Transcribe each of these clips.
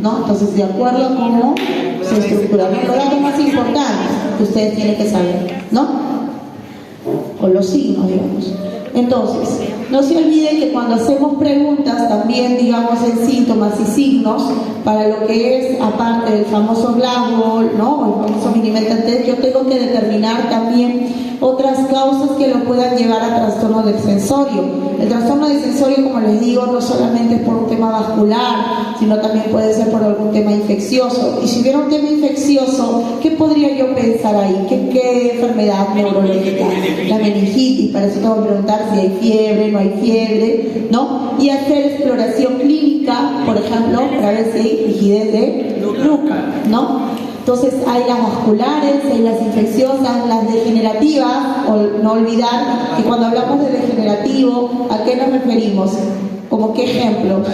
¿no? Entonces, de acuerdo a cómo se estructura. Los datos más importantes que ustedes tienen que saber, ¿no? O los signos, digamos. Entonces, no se olviden que cuando hacemos preguntas también, digamos, en síntomas y signos, para lo que es, aparte del famoso Glasgow, ¿no? O el famoso Mini-Mental Test, yo tengo que determinar también otras causas que lo puedan llevar a trastorno del sensorio. El trastorno del sensorio, como les digo, no solamente es por un tema vascular, sino también puede ser por algún tema infeccioso. Y si hubiera un tema infeccioso, ¿qué podría yo pensar ahí? ¿Qué enfermedad neurológica? La meningitis, para eso tengo que preguntar si hay fiebre, no hay fiebre, ¿no? Y hacer exploración clínica, por ejemplo, para ver si hay rigidez de nuca, ¿no? Entonces hay las vasculares, hay las infecciosas, las degenerativas, o no olvidar que cuando hablamos de degenerativo, ¿a qué nos referimos? ¿Como qué ejemplos?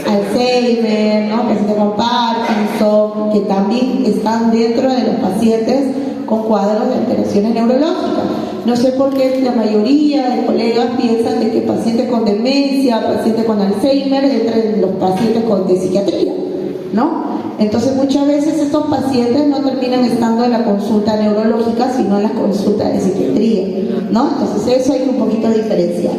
Alzheimer, ¿no? Pacientes con Parkinson, que también están dentro de los pacientes con cuadros de alteraciones neurológicas. No sé por qué la mayoría de colegas piensan de que pacientes con demencia, pacientes con Alzheimer, entran los pacientes de psiquiatría, ¿no? Entonces muchas veces estos pacientes no terminan estando en la consulta neurológica, sino en la consulta de psiquiatría, ¿no? Entonces eso hay que un poquito diferenciar.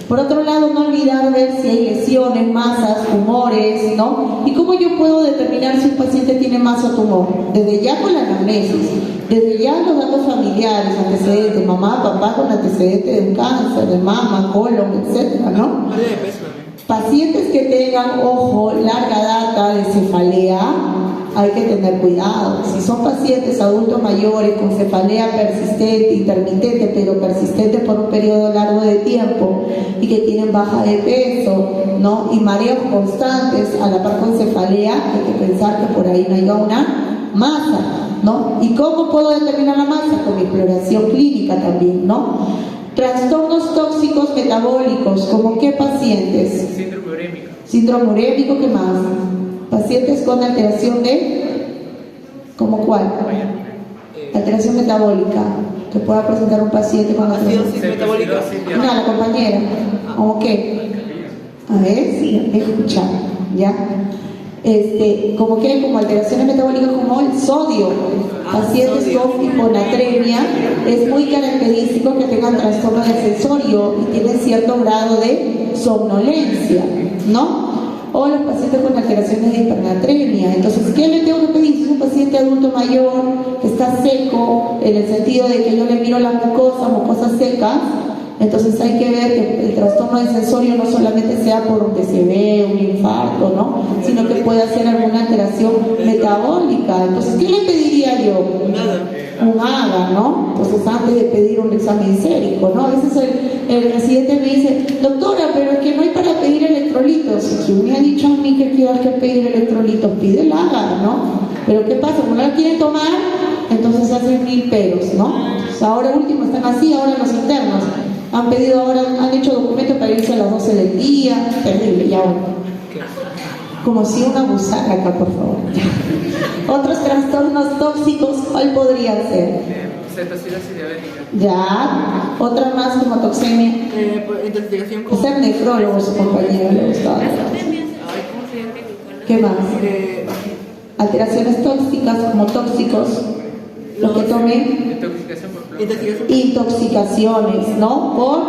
Por otro lado, no olvidar ver si hay lesiones, masas, tumores, ¿no? ¿Y cómo yo puedo determinar si un paciente tiene masa o tumor? Desde ya con la anamnesis, desde ya los datos familiares, antecedentes, mamá, papá con antecedentes de un cáncer, de mama, colon, etcétera, ¿no? Pacientes que tengan, ojo, larga data de cefalea, hay que tener cuidado. Si son pacientes adultos mayores con cefalea persistente, intermitente, pero persistente por un periodo largo de tiempo y que tienen baja de peso, ¿no? Y mareos constantes a la par con cefalea, hay que pensar que por ahí no haya una masa, ¿no? ¿Y cómo puedo determinar la masa? Con mi exploración clínica también, ¿no? Trastornos tóxicos metabólicos, ¿como qué pacientes? Síndrome urémico. Síndrome urémico, ¿qué más? Pacientes con alteración de, ¿como cuál? Alteración metabólica, que pueda presentar un paciente con alteración metabólica. No, la compañera, ¿cómo qué? A ver, sí, escuchar, ¿ya? Como que como alteraciones metabólicas como el sodio, pacientes con hiponatremia, es muy característico que tengan trastorno del sensorio y tienen cierto grado de somnolencia, ¿no? O los pacientes con alteraciones de hipernatremia. Entonces, ¿qué le tengo que pedir? Si es un paciente adulto mayor que está seco, en el sentido de que yo le miro la mucosas secas, entonces hay que ver que el trastorno del sensorio no solamente sea por un TCV, un infarto, ¿no? Sino que pueda ser alguna alteración metabólica. Entonces, ¿qué le pediría yo? Un AGA, ¿no? Entonces, antes de pedir un examen sérico, ¿no? A veces el residente me dice, doctora, pero es que no hay para pedir electrolitos. Si me ha dicho a mí que hay que pedir electrolitos, pide el AGA, ¿no? Pero ¿qué pasa? Como no la quiere tomar, entonces hacen mil peros, ¿no? Entonces, ahora último están así, ahora los internos han pedido ahora, han hecho documentos para irse a las 12 del día, terrible, ya bueno. Como si una abusara acá, por favor. Otros trastornos tóxicos, ¿cuál podría ser? Cetoacidosis diabética. Ya, otra más como toxemia. Intoxicación con... Ser nefrólogo, su compañero le gustaba. ¿Qué más? Alteraciones tóxicas como tóxicos, los que tomen intoxicaciones, ¿no? Por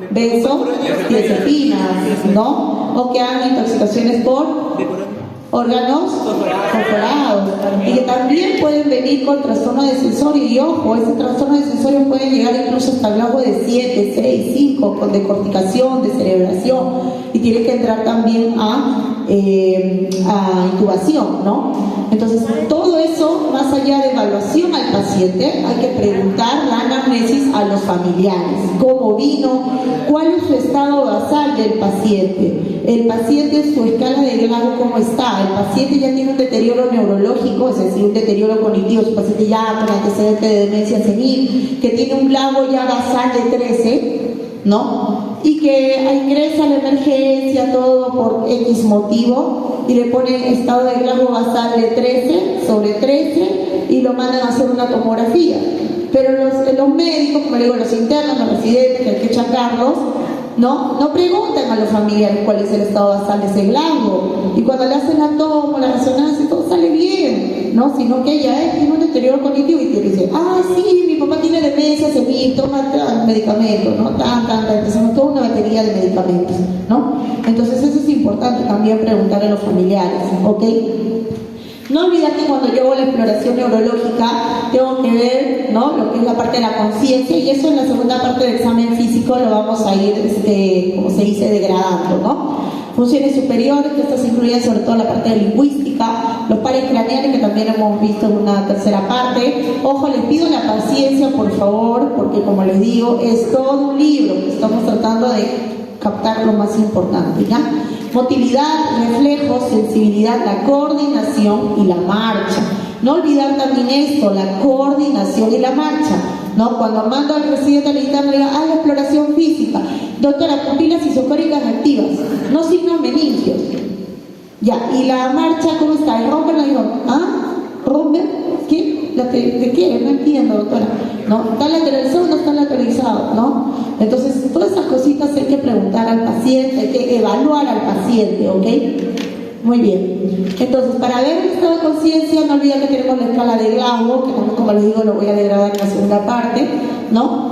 benzodiazepinas, ¿no? O que hagan intoxicaciones por órganos corporados y que también pueden venir con trastorno de sensorio. Y ojo, ese trastorno de sensorio puede llegar incluso hasta el grado de 7, 6, 5 con decorticación, descerebración, y tiene que entrar también a intubación, ¿no? Entonces, todo eso, más allá de evaluación al paciente, hay que preguntar la anamnesis a los familiares. ¿Cómo vino? ¿Cuál es su estado basal del paciente? El paciente, su escala de Glasgow, ¿cómo está? El paciente ya tiene un deterioro neurológico, es decir, un deterioro cognitivo, su paciente ya con antecedente de demencia senil, que tiene un Glasgow ya basal de 13, ¿no? Y que ingresa a la emergencia, todo por X motivo, y le ponen estado de Glasgow basal de 13 sobre 13 y lo mandan a hacer una tomografía. Pero los médicos, como le digo, los internos, los residentes, que hay que checarlos, no preguntan a los familiares cuál es el estado basal de ese glando, y cuando le hacen la toma, la resonancia, todo sale bien, ¿no? Sino que ella tiene un deterioro cognitivo y te dice, sí, mi papá tiene demencia, senil, toma medicamentos, ¿no? Entonces toda una batería de medicamentos, ¿no? Entonces eso es importante también preguntar a los familiares, ¿ok? No olvidar que cuando yo hago la exploración neurológica tengo que ver, ¿no?, lo que es la parte de la conciencia, y eso en la segunda parte del examen físico lo vamos a ir, como se dice, degradando, ¿no? Funciones superiores, que estas incluyen sobre todo la parte de lingüística, los pares craneales, que también hemos visto en una tercera parte. Ojo, les pido la paciencia, por favor, porque como les digo, es todo un libro que estamos tratando de captar lo más importante, ¿ya? Motilidad, reflejos, sensibilidad, la coordinación y la marcha. No olvidar también esto, la coordinación y la marcha, ¿no? Cuando mando al residente al interno, le digo, la exploración física. Doctora, pupilas isocóricas activas, no signos meningios. Ya, y la marcha, ¿cómo está? ¿El romper? Le digo, ¿romper? ¿Qué? ¿De qué? No entiendo, doctora. ¿No? ¿Está lateralizado o no está lateralizado? ¿No? Entonces, todas esas cositas hay que preguntar al paciente, hay que evaluar al paciente, ¿ok? Muy bien. Entonces, para ver el estado de conciencia, no olviden que tenemos la escala de Glasgow, que también, como les digo, lo voy a degradar en la segunda parte, ¿no?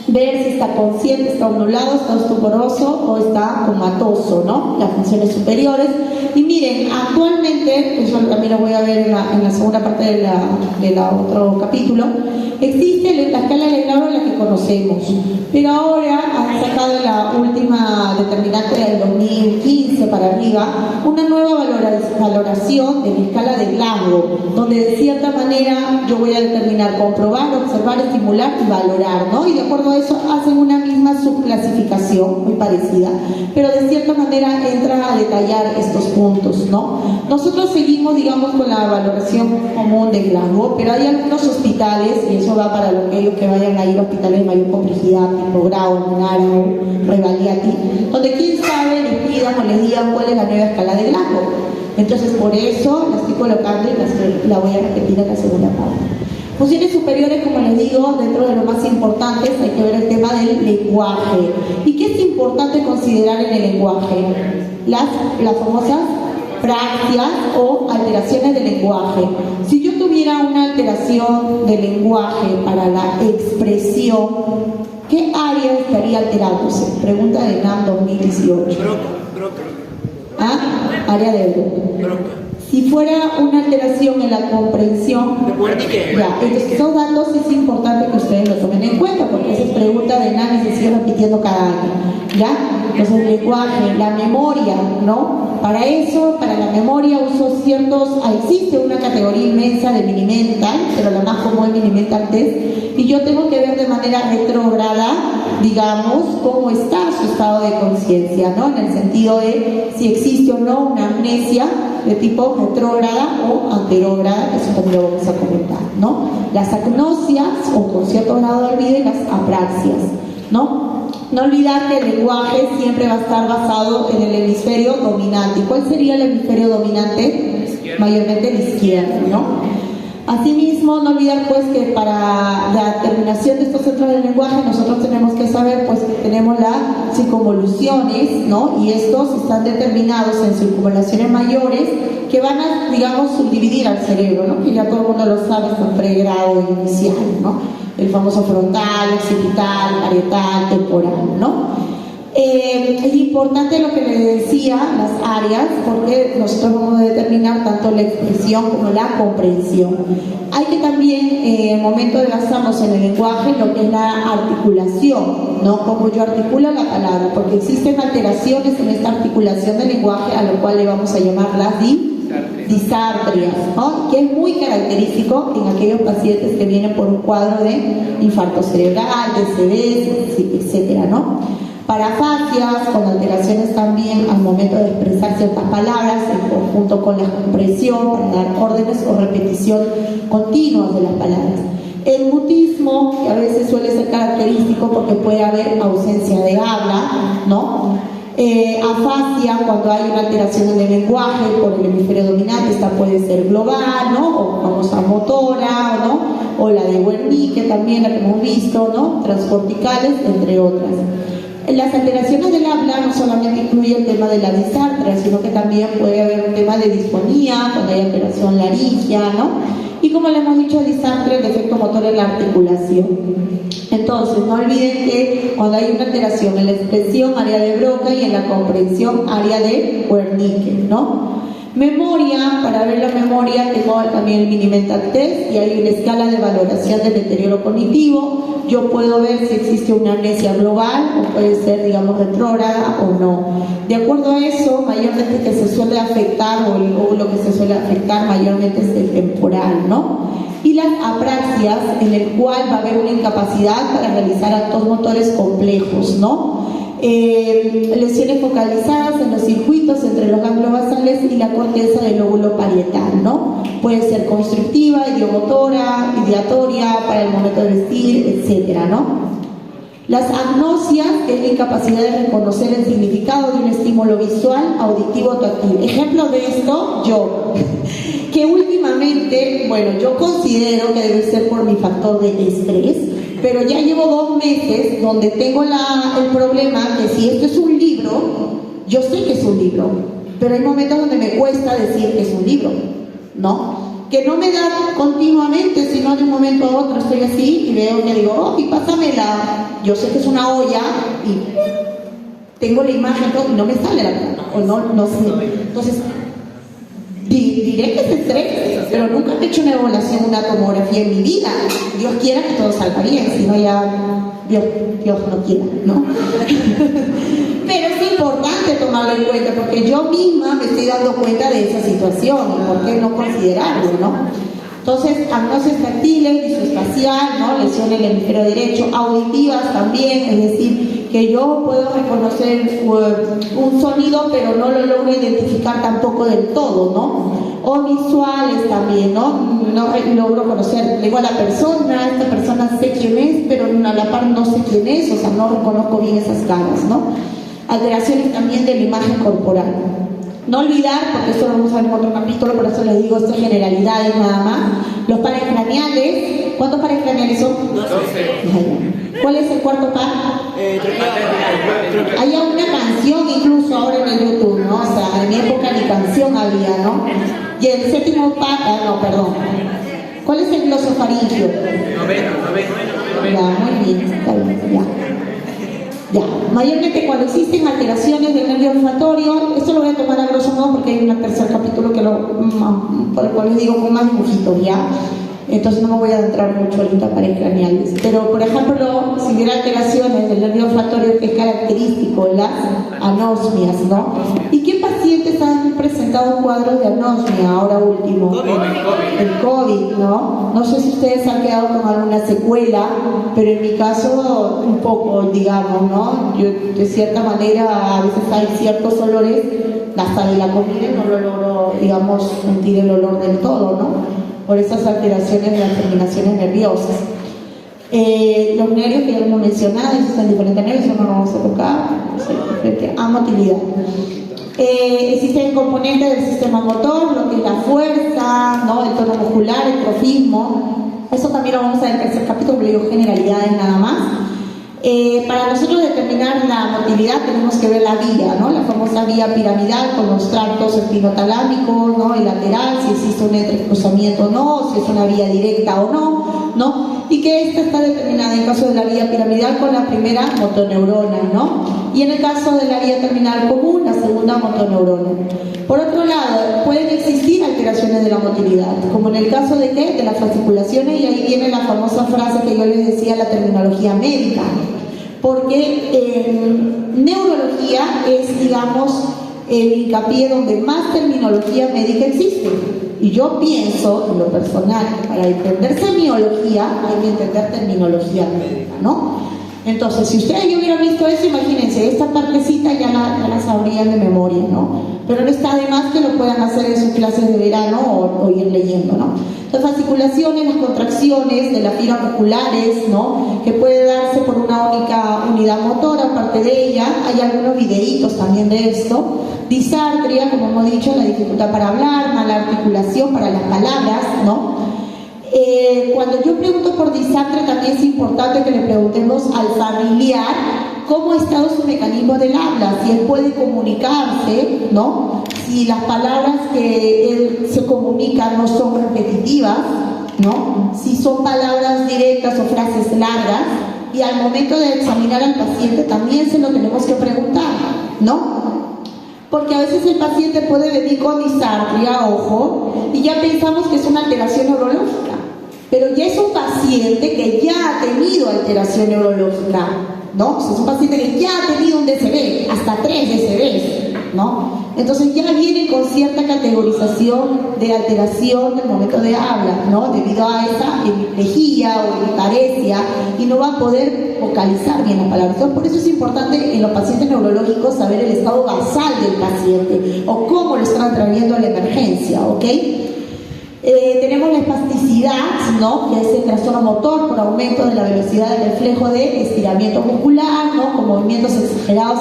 Ver si está consciente, está ondulado, está estuporoso o está comatoso, ¿no? Las funciones superiores. Y miren, actualmente, eso también lo voy a ver en la segunda parte de la otro capítulo, existe la escala de Glasgow, la que conocemos, pero ahora han sacado la última determinante del 2015 para arriba una nueva valoración de la escala de Glasgow, donde de cierta manera yo voy a determinar, comprobar, observar, estimular y valorar, ¿no? Y de acuerdo a eso hacen una misma subclasificación muy parecida, pero de cierta manera entra a detallar estos puntos, ¿no? Nosotros seguimos, digamos, con la valoración común de Glasgow, pero hay algunos hospitales, y eso va para aquellos que vayan a ir a hospitales de mayor complejidad, tipo Grau, Menario, Revaliati, donde quién sabe les pidan o les digan cuál es la nueva escala de Glasgow. Entonces, por eso la estoy colocando y la voy a repetir en la segunda parte. Funciones superiores, como les digo, dentro de lo más importantes hay que ver el tema del lenguaje. ¿Y qué es importante considerar en el lenguaje? Las famosas praxias o alteraciones del lenguaje. Si yo tuviera una alteración del lenguaje para la expresión, ¿qué área estaría alterándose? Pregunta de NAM 2018. Broca. Área de Broca. Si fuera una alteración en la comprensión, ya, entonces esos datos es importante que ustedes lo tomen en cuenta, porque esa es pregunta de NAM y se sigue repitiendo cada año, ¿ya? Entonces el lenguaje, la memoria, ¿no? Para eso, para la memoria uso existe una categoría inmensa de Mini-Mental, pero la más común es Mini-Mental Test, y yo tengo que ver de manera retrógrada, digamos, cómo está su estado de conciencia, ¿no? En el sentido de si existe o no una amnesia de tipo retrógrada o anterógrada, que eso también lo vamos a comentar, ¿no? Las agnosias o con cierto grado de olvido y las apraxias, ¿no? No olvidar que el lenguaje siempre va a estar basado en el hemisferio dominante. ¿Y cuál sería el hemisferio dominante? Mayormente el izquierdo, ¿no? Asimismo, no olvidar pues que para la determinación de estos centros del lenguaje nosotros tenemos que saber pues que tenemos las circunvoluciones, ¿no? Y estos están determinados en circunvalaciones mayores que van a, digamos, subdividir al cerebro, ¿no? Que ya todo el mundo lo sabe, está en pregrado inicial, ¿no? El famoso frontal, occipital, parietal, temporal, ¿no? Es importante lo que les decía, las áreas, porque nosotros vamos a determinar tanto la expresión como la comprensión. Hay que también, en el momento de basarnos en el lenguaje, lo que es la articulación, ¿no? Cómo yo articulo la palabra, porque existen alteraciones en esta articulación del lenguaje, a lo cual le vamos a llamar las disartrias, ¿no? Que es muy característico en aquellos pacientes que vienen por un cuadro de infarto cerebral, de CDs, etcétera, ¿no? Parafasias, con alteraciones también al momento de expresar ciertas palabras en conjunto con la compresión para dar órdenes o repetición continuas de las palabras. El mutismo, que a veces suele ser característico porque puede haber ausencia de habla, ¿no? Afasia, cuando hay una alteración en el lenguaje por el hemisferio dominante, esta puede ser global, ¿no? O famosa motora, ¿no? O la de Wernicke también, la que hemos visto, ¿no? Transcorticales, entre otras. Las alteraciones del habla no solamente incluye el tema de la disartria, sino que también puede haber un tema de disfonía, cuando hay alteración laringia, ¿no? Y como le hemos dicho, disartria, el defecto motor en la articulación. Entonces, no olviden que cuando hay una alteración en la expresión, área de Broca, y en la comprensión, área de Wernicke, ¿no? Memoria, para ver la memoria tengo también el mini mental test y hay una escala de valoración del deterioro cognitivo. Yo puedo ver si existe una amnesia global o puede ser, digamos, retrógrada o no. De acuerdo a eso, mayormente que se suele afectar o lo que se suele afectar mayormente es el temporal, ¿no? Y las apraxias, en el cual va a haber una incapacidad para realizar actos motores complejos, ¿no? Lesiones focalizadas en los circuitos entre los ganglios basales y la corteza del lóbulo parietal, ¿no? Puede ser constrictiva, idiomotora, ideatoria, para el momento de vestir, etcétera, ¿no? Las agnosias, que es la incapacidad de reconocer el significado de un estímulo visual, auditivo o táctil. Ejemplo de esto, yo, que últimamente, bueno, yo considero que debe ser por mi factor de estrés, pero ya llevo 2 meses donde tengo el problema que si esto es un libro, yo sé que es un libro, pero hay momentos donde me cuesta decir que es un libro, ¿no? Que no me da continuamente, sino de un momento a otro estoy así y veo que digo, oh, y pásamela. Yo sé que es una olla y tengo la imagen y no me sale la cara, o no sé. Entonces, diré que es estrés, pero nunca he hecho una evaluación, una tomografía en mi vida. Dios quiera que todo salga bien, si no ya Dios no quiera, ¿no? Pero es importante tomarlo en cuenta porque yo misma me estoy dando cuenta de esa situación y por qué no considerarlo, ¿no? Entonces, agnosias táctiles, visoespacial, ¿no? Lesión en el hemisferio derecho, auditivas también, es decir, que yo puedo reconocer un sonido, pero no lo logro identificar tampoco del todo, ¿no? O visuales también, ¿no? No logro conocer, le digo a la persona, esta persona sé quién es, pero a la par no sé quién es, o sea, no reconozco bien esas caras, ¿no? Alteraciones también de la imagen corporal. No olvidar, porque esto lo vamos a ver en otro capítulo, por eso les digo estas generalidades nada más. Los pares craneales, ¿cuántos pares craneales son? 12. ¿Cuál es el cuarto par? Hay una canción incluso ahora en el YouTube, ¿no? O sea, en mi época ni canción había, ¿no? Y el séptimo par, ¿cuál es el glosofaringio? Noveno. Ya, muy bien, está bien, ya. Ya, mayormente cuando existen alteraciones del nervio olfatorio, esto lo voy a tomar a grosso modo porque hay un tercer capítulo que por el cual les digo con más dibujitos, ¿ya? Entonces no me voy a adentrar mucho ahorita para pares craneales. Pero, por ejemplo, si hubiera alteraciones del nervio olfatorio, que es característico, las anosmias, ¿no? ¿Y qué pacientes han presentado cuadros de anosmia ahora último? El COVID, ¿no? No sé si ustedes han quedado con alguna secuela, pero en mi caso un poco, digamos, ¿no? Yo de cierta manera a veces hay ciertos olores, hasta de la comida no lo logro, digamos, sentir el olor del todo, ¿no? Por esas alteraciones de las terminaciones nerviosas. Los nervios que ya hemos mencionado, existen diferentes nervios, eso no lo vamos a tocar, motilidad. Existen componentes del sistema motor, lo que es la fuerza, ¿no? El tono muscular, el trofismo. Eso también lo vamos a ver en el tercer capítulo, pero digo generalidades nada más. Para nosotros determinar la motilidad tenemos que ver la vía, ¿no? La famosa vía piramidal con los tractos espinotalámicos, ¿no? El lateral, si existe un entrecruzamiento o no, si es una vía directa o no, ¿no? Y que esta está determinada en el caso de la vía piramidal con la primera motoneurona, ¿no? Y en el caso de la vía terminal común, la segunda motoneurona. Por otro lado, pueden existir alteraciones de la motilidad, como en el caso de ¿qué? De las fasciculaciones, y ahí viene la famosa frase que yo les decía, la terminología médica. Porque neurología es, digamos, el hincapié donde más terminología médica existe. Y yo pienso, en lo personal, que para entender semiología hay que entender terminología médica, ¿no? Entonces, si ustedes ya hubieran visto eso, imagínense, esta partecita ya la sabrían de memoria, ¿no? Pero no está de más que lo puedan hacer en sus clases de verano o ir leyendo, ¿no? Las fasciculaciones, las contracciones de las fibras musculares, ¿no? Que puede darse por una única unidad motora, aparte de ella, hay algunos videitos también de esto. Disartria, como hemos dicho, la dificultad para hablar, mala articulación para las palabras, ¿no? Cuando yo pregunto por disartria, también es importante que le preguntemos al familiar cómo ha estado su mecanismo del habla, si él puede comunicarse, ¿no? Si las palabras que él se comunica no son repetitivas, ¿no? Si son palabras directas o frases largas, y al momento de examinar al paciente también se lo tenemos que preguntar, ¿no? Porque a veces el paciente puede venir con disartria, ojo, y ya pensamos que es una alteración neurológica, pero ya es un paciente que ya ha tenido alteración neurológica, ¿no? O sea, es un paciente que ya ha tenido un DCB, hasta 3 DCBs, ¿no? Entonces ya viene con cierta categorización de alteración del momento de habla, ¿no? Debido a esa hemiplegia o hemiparesia, y no va a poder vocalizar bien las palabras. Entonces, por eso es importante en los pacientes neurológicos saber el estado basal del paciente o cómo lo están trayendo a la emergencia, ¿ok? Tenemos la espasticidad, ¿no? Que es el trastorno motor por aumento de la velocidad del reflejo de estiramiento muscular, ¿no? Con movimientos exagerados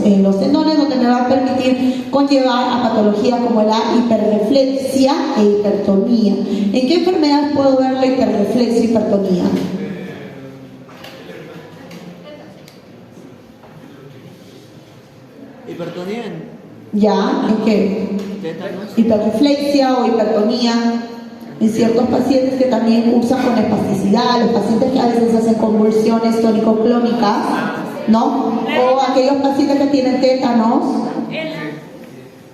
en los tendones, donde me va a permitir conllevar a patologías como la hiperreflexia e hipertonía. ¿En qué enfermedades puedo ver la hiperreflexia e hipertonía? ¿Hipertonía? ¿Ya? ¿En qué? ¿Tétanos? Hiperreflexia o hipertonía en ciertos pacientes que también cursan con espasticidad, los pacientes que a veces hacen convulsiones tónico-clónicas, ¿no? O aquellos pacientes que tienen tétanos,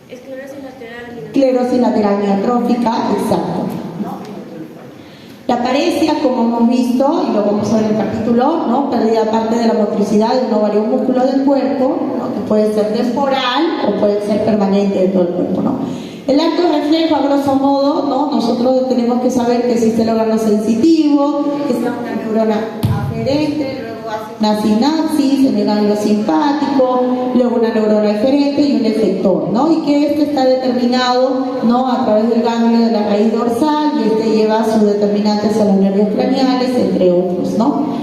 esclerosis lateral amiotrófica, exacto. La paresia, como hemos visto, y lo vamos a ver en el capítulo, ¿no? Pérdida parte de la motricidad de uno o varios músculos del cuerpo, ¿no? Que puede ser temporal o puede ser permanente de todo el cuerpo, ¿no? El arco reflejo, a grosso modo, ¿no? Nosotros tenemos que saber que existe el órgano sensitivo, que está una neurona aferente, luego hace una sinapsis en el ganglio simpático, luego una neurona eferente y un efector, ¿no? Y que este está determinado, ¿no? A través del ganglio de la raíz dorsal, y este lleva sus determinantes a los nervios craneales, entre otros, ¿no?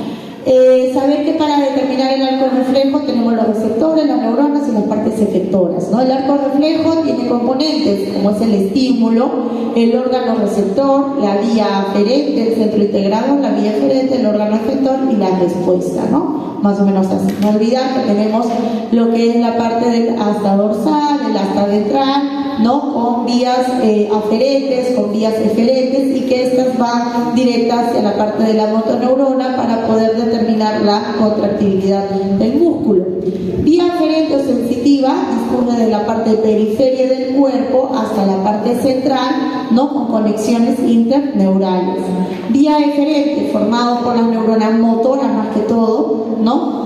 Saber que para determinar el arco reflejo tenemos los receptores, las neuronas y las partes efectoras, ¿no? El arco reflejo tiene componentes como es el estímulo, el órgano receptor, la vía aferente, el centro integrador, la vía eferente, el órgano efector y la respuesta, ¿no? Más o menos así. No olvidar que tenemos lo que es la parte del asta dorsal, el asta ventral, ¿no? Con vías aferentes, con vías eferentes, y que estas van directas hacia la parte de la motoneurona para poder determinar la contractibilidad del músculo. Vía aferente o sensitiva discurre de la parte periferia del cuerpo hasta la parte central, ¿no? Con conexiones interneurales. Vía eferente, formado por las neuronas motoras más que todo, ¿no?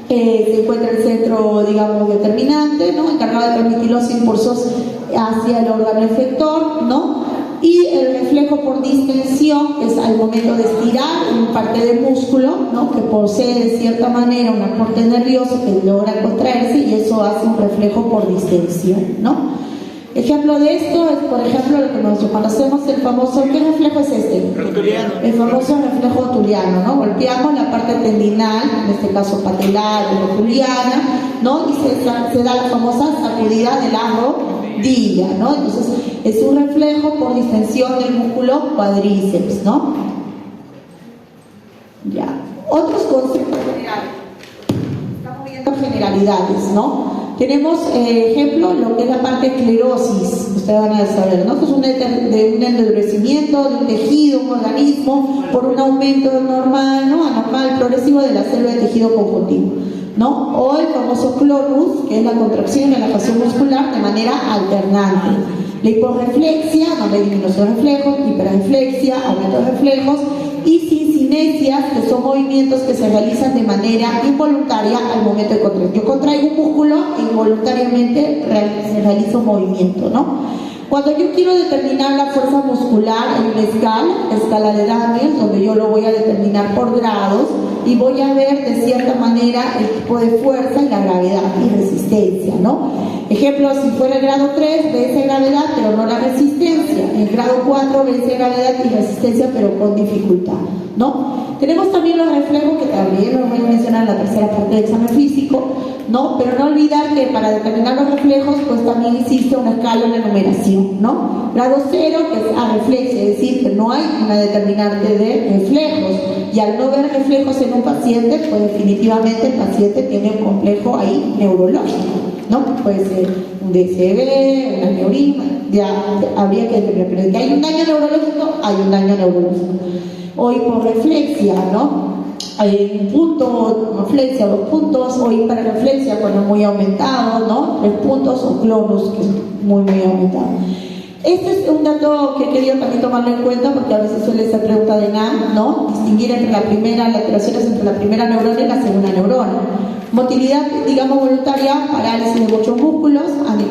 Se encuentra el centro, digamos, determinante, ¿no? Encargado de transmitir los impulsos hacia el órgano efector, ¿no? Y el reflejo por distensión, que es al momento de estirar una parte del músculo, ¿no? Que posee de cierta manera un aporte nervioso que logra contraerse, y eso hace un reflejo por distensión, ¿no? Ejemplo de esto es, por ejemplo, lo que nosotros conocemos, el famoso, ¿qué reflejo es este? Rotuliano. El famoso reflejo rotuliano, ¿no? Golpeamos la parte tendinal, en este caso patelar o rotuliana, ¿no? Y se da la famosa sacudida de la rodilla, ¿no? Entonces, es un reflejo por distensión del músculo cuádriceps, ¿no? Ya. Otros conceptos generales. Estamos viendo generalidades, ¿no? Tenemos, ejemplo, lo que es la parte esclerosis, ustedes van a saber, ¿no? Que es un endurecimiento de un tejido, un organismo, por un aumento normal, ¿no? Anormal, progresivo de la célula de tejido conjuntivo, ¿no? O el famoso clonus, que es la contracción y relajación muscular de manera alternante. La hiporreflexia, donde hay disminución de reflejos, hiperreflexia, aumento de reflejos, y sincinesias, que son movimientos que se realizan de manera involuntaria al momento de contraer. Yo contraigo un músculo e involuntariamente se realiza un movimiento, ¿no? Cuando yo quiero determinar la fuerza muscular en una escala de Daniels, donde yo lo voy a determinar por grados, y voy a ver de cierta manera el tipo de fuerza y la gravedad y resistencia, ¿no? Ejemplo, si fuera el grado 3, de esa gravedad, pero no la resistencia. En grado 4, vence gravedad y resistencia, pero con dificultad, ¿no? Tenemos también los reflejos, que también los voy a mencionar en la tercera parte del examen físico, ¿no? Pero no olvidar que para determinar los reflejos, pues también existe una escala en la numeración, ¿no? Grado 0, que es areflexia, es decir, que no hay una determinante de reflejos, y al no ver reflejos en un paciente, pues definitivamente el paciente tiene un complejo ahí neurológico, ¿no? Puede ser un DCB, un aneurisma, ya habría que determinar, pero de que hay un daño neurológico, hay un daño neurológico. O hiporreflexia, ¿no? Hay un punto, reflexia, 2 puntos, o hiperreflexia cuando es muy aumentado, ¿no? 3 puntos, o clonus, que es muy aumentado. Este es un dato que he querido también tomarlo en cuenta porque a veces suele ser pregunta de NAM, ¿no? Distinguir entre las alteraciones entre la primera neurona y la segunda neurona. Motilidad, digamos, voluntaria, parálisis de muchos músculos,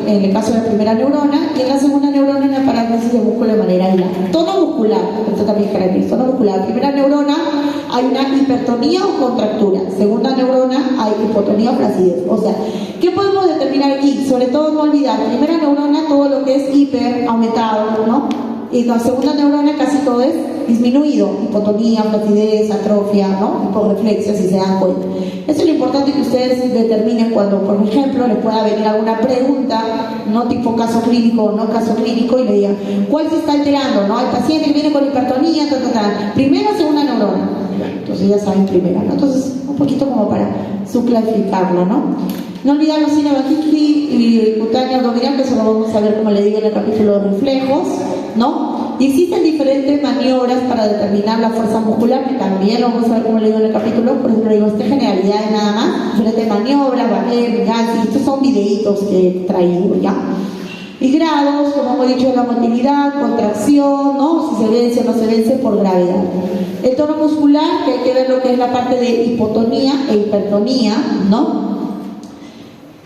en el caso de la primera neurona, y en la segunda neurona, en la parálisis de músculo de manera aislada. Tono muscular, esto también caracteriza. Tono muscular, primera neurona, hay una hipertonía o contractura. Segunda neurona, hay hipotonía o flacidez. O sea, ¿qué podemos determinar aquí? Sobre todo no olvidar, primera neurona, todo lo que es hiper aumentado, ¿no? Y la segunda neurona casi todo es disminuido, hipotonía, flacidez, atrofia, ¿no? Hiporreflexia, si se dan cuenta. Eso es lo importante que ustedes determinen cuando, por ejemplo, les pueda venir alguna pregunta, no tipo caso clínico, no caso clínico, y le digan, ¿cuál se está alterando? ¿No? El paciente que viene con hipertonía, primera o segunda neurona. Entonces ya saben primera, ¿no? Entonces, un poquito como para subclasificarlo, ¿no? No olvidar los cinebajiqui y cutáneo abdominal, que eso lo vamos a ver, como le digo, en el capítulo de reflejos, ¿no? Y existen diferentes maniobras para determinar la fuerza muscular, que también lo vamos a ver, como le digo, en el capítulo. Por ejemplo, digo, generalidades nada más, diferentes maniobras, barrer, gases, estos son videitos que he traído, ¿ya? Y grados, como hemos dicho, la motilidad, contracción, ¿no? Si se vence o no se vence por gravedad. El tono muscular, que hay que ver lo que es la parte de hipotonía e hipertonía, ¿no?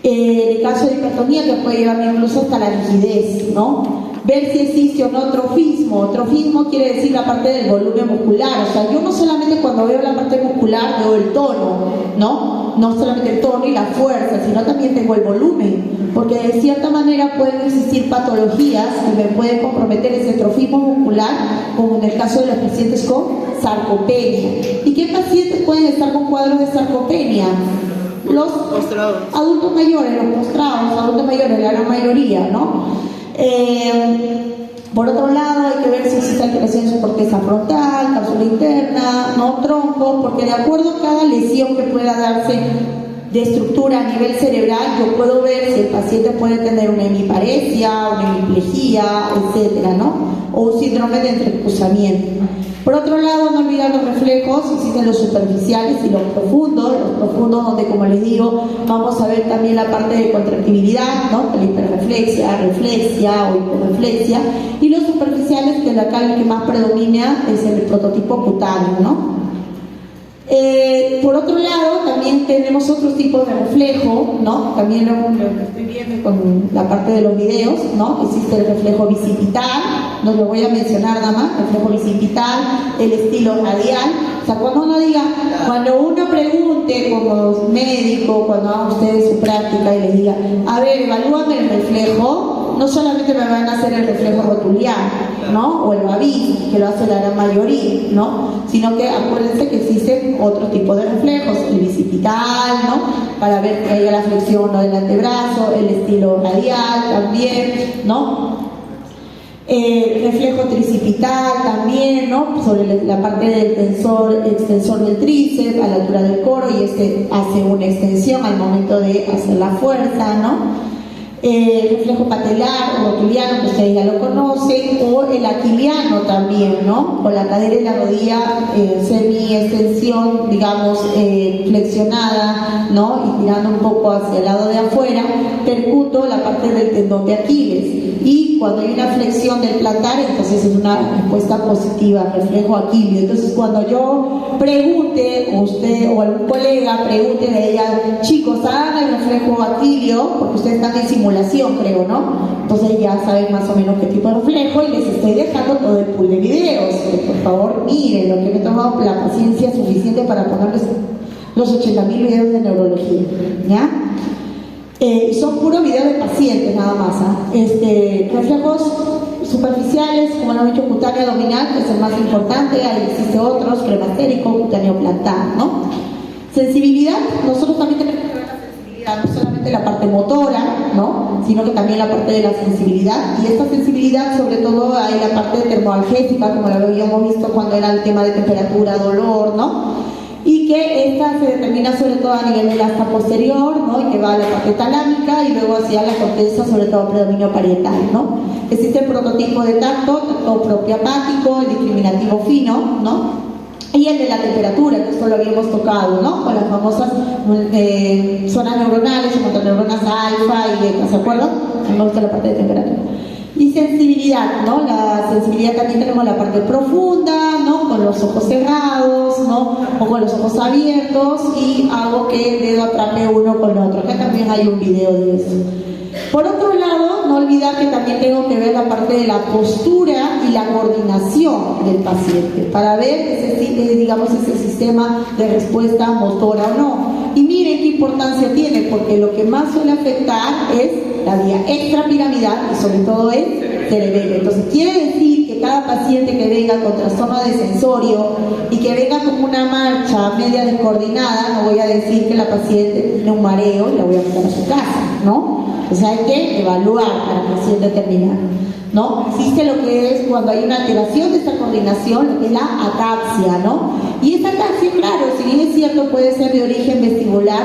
En el caso de hipertonía, que puede llevar incluso hasta la rigidez, ¿no? Ver si existe o no trofismo. Trofismo quiere decir la parte del volumen muscular. O sea, yo no solamente cuando veo la parte muscular veo el tono, ¿no? No solamente el tono y la fuerza, sino también tengo el volumen. Porque de cierta manera pueden existir patologías que me pueden comprometer ese trofismo muscular, como en el caso de los pacientes con sarcopenia. ¿Y qué pacientes pueden estar con cuadros de sarcopenia? Los postrados. Adultos mayores, los postrados, adultos mayores, la gran mayoría, ¿no? Por otro lado, hay que ver si existe alteración en su corteza frontal, cápsula interna, no tronco, porque de acuerdo a cada lesión que pueda darse de estructura a nivel cerebral, yo puedo ver si el paciente puede tener una hemiparesia, una hemiplegia, etcétera, ¿no? O un síndrome de entrecruzamiento. Por otro lado, no olvidar los reflejos, existen los superficiales y los profundos donde, como les digo, vamos a ver también la parte de contractibilidad, ¿no? La hiperreflexia, reflexia o hiporreflexia, y los superficiales, que acá el que más predomina es el prototipo cutáneo, ¿no? Por otro lado, también tenemos otros tipos de reflejo, ¿no? También lo estoy viendo con la parte de los videos, ¿no? Existe el reflejo bicipital, no lo voy a mencionar nada más, el reflejo bicipital, el estilo radial. O sea, cuando uno pregunte como médico, cuando hagan ustedes su práctica y les diga, a ver, evalúame el reflejo, no solamente me van a hacer el reflejo rotuliano, ¿no? O el Babis, que lo hace la gran mayoría, ¿no? Sino que acuérdense que existen otros tipos de reflejos, el bicipital, ¿no? Para ver que haya la flexión del antebrazo, el estilo radial también, ¿no? Reflejo tricipital también, ¿no? Sobre la parte del extensor del tríceps a la altura del coro, y este hace una extensión al momento de hacer la fuerza, ¿no? Reflejo patelar o rotuliano, que ustedes ya lo conocen, o el aquiliano también, ¿no? Con la cadera y la rodilla semi-extensión, digamos, flexionada, ¿no? Y tirando un poco hacia el lado de afuera, percuto la parte del tendón de Aquiles. Y cuando hay una flexión del plantar, entonces es una respuesta positiva, reflejo aquilio. Entonces, cuando yo pregunte, o usted o algún colega pregunte, le digan, chicos, hagan el reflejo aquilio, porque ustedes están en simulación, creo, ¿no? Entonces ya saben más o menos qué tipo de reflejo, y les estoy dejando todo el pool de videos. Que por favor miren, lo que me he tomado la paciencia suficiente para ponerles los 80.000 videos de neurología, ¿ya? Son puros videos de pacientes nada más, ¿eh? Reflejos superficiales, como lo han dicho, cutáneo abdominal, que es el más importante, ahí existe otros, crematérico, cutáneo plantar, ¿no? Sensibilidad, nosotros también tenemos que ver la sensibilidad, no solamente la parte motora, ¿no? Sino que también la parte de la sensibilidad, y esta sensibilidad sobre todo hay la parte termoalgésica, como la habíamos visto cuando era el tema de temperatura, dolor, ¿no? Y que esta se determina sobre todo a nivel del asta posterior, ¿no? Y que va a la parte talámica y luego hacia la corteza, sobre todo predominio parietal, ¿no? Existe el prototipo de tacto propiapático, el discriminativo fino, ¿no? Y el de la temperatura, que esto lo habíamos tocado, ¿no? Con las famosas zonas neuronales, como neuronas alfa y beta, ¿se acuerdan? A mí me gusta la parte de temperatura. Y sensibilidad, ¿no? La sensibilidad también tenemos la parte profunda, ¿no? Con los ojos cerrados, ¿no? O con los ojos abiertos, y hago que el dedo atrape uno con el otro. Acá también hay un video de eso. Por otro lado, no olvidar que también tengo que ver la parte de la postura y la coordinación del paciente para ver ese sistema de respuesta motora o no. Y miren qué importancia tiene, porque lo que más suele afectar es la vía extrapiramidal y sobre todo el cerebelo. Entonces quiere decir que cada paciente que venga con trastorno de sensorio y que venga con una marcha media descoordinada, no voy a decir que la paciente tiene un mareo y la voy a mandar a su casa, ¿no? Entonces hay que evaluar a la paciente determinada, ¿no? Existe lo que es cuando hay una alteración de esta coordinación, lo que es la ataxia, ¿no? Y esta ataxia, claro, si bien es cierto, puede ser de origen vestibular,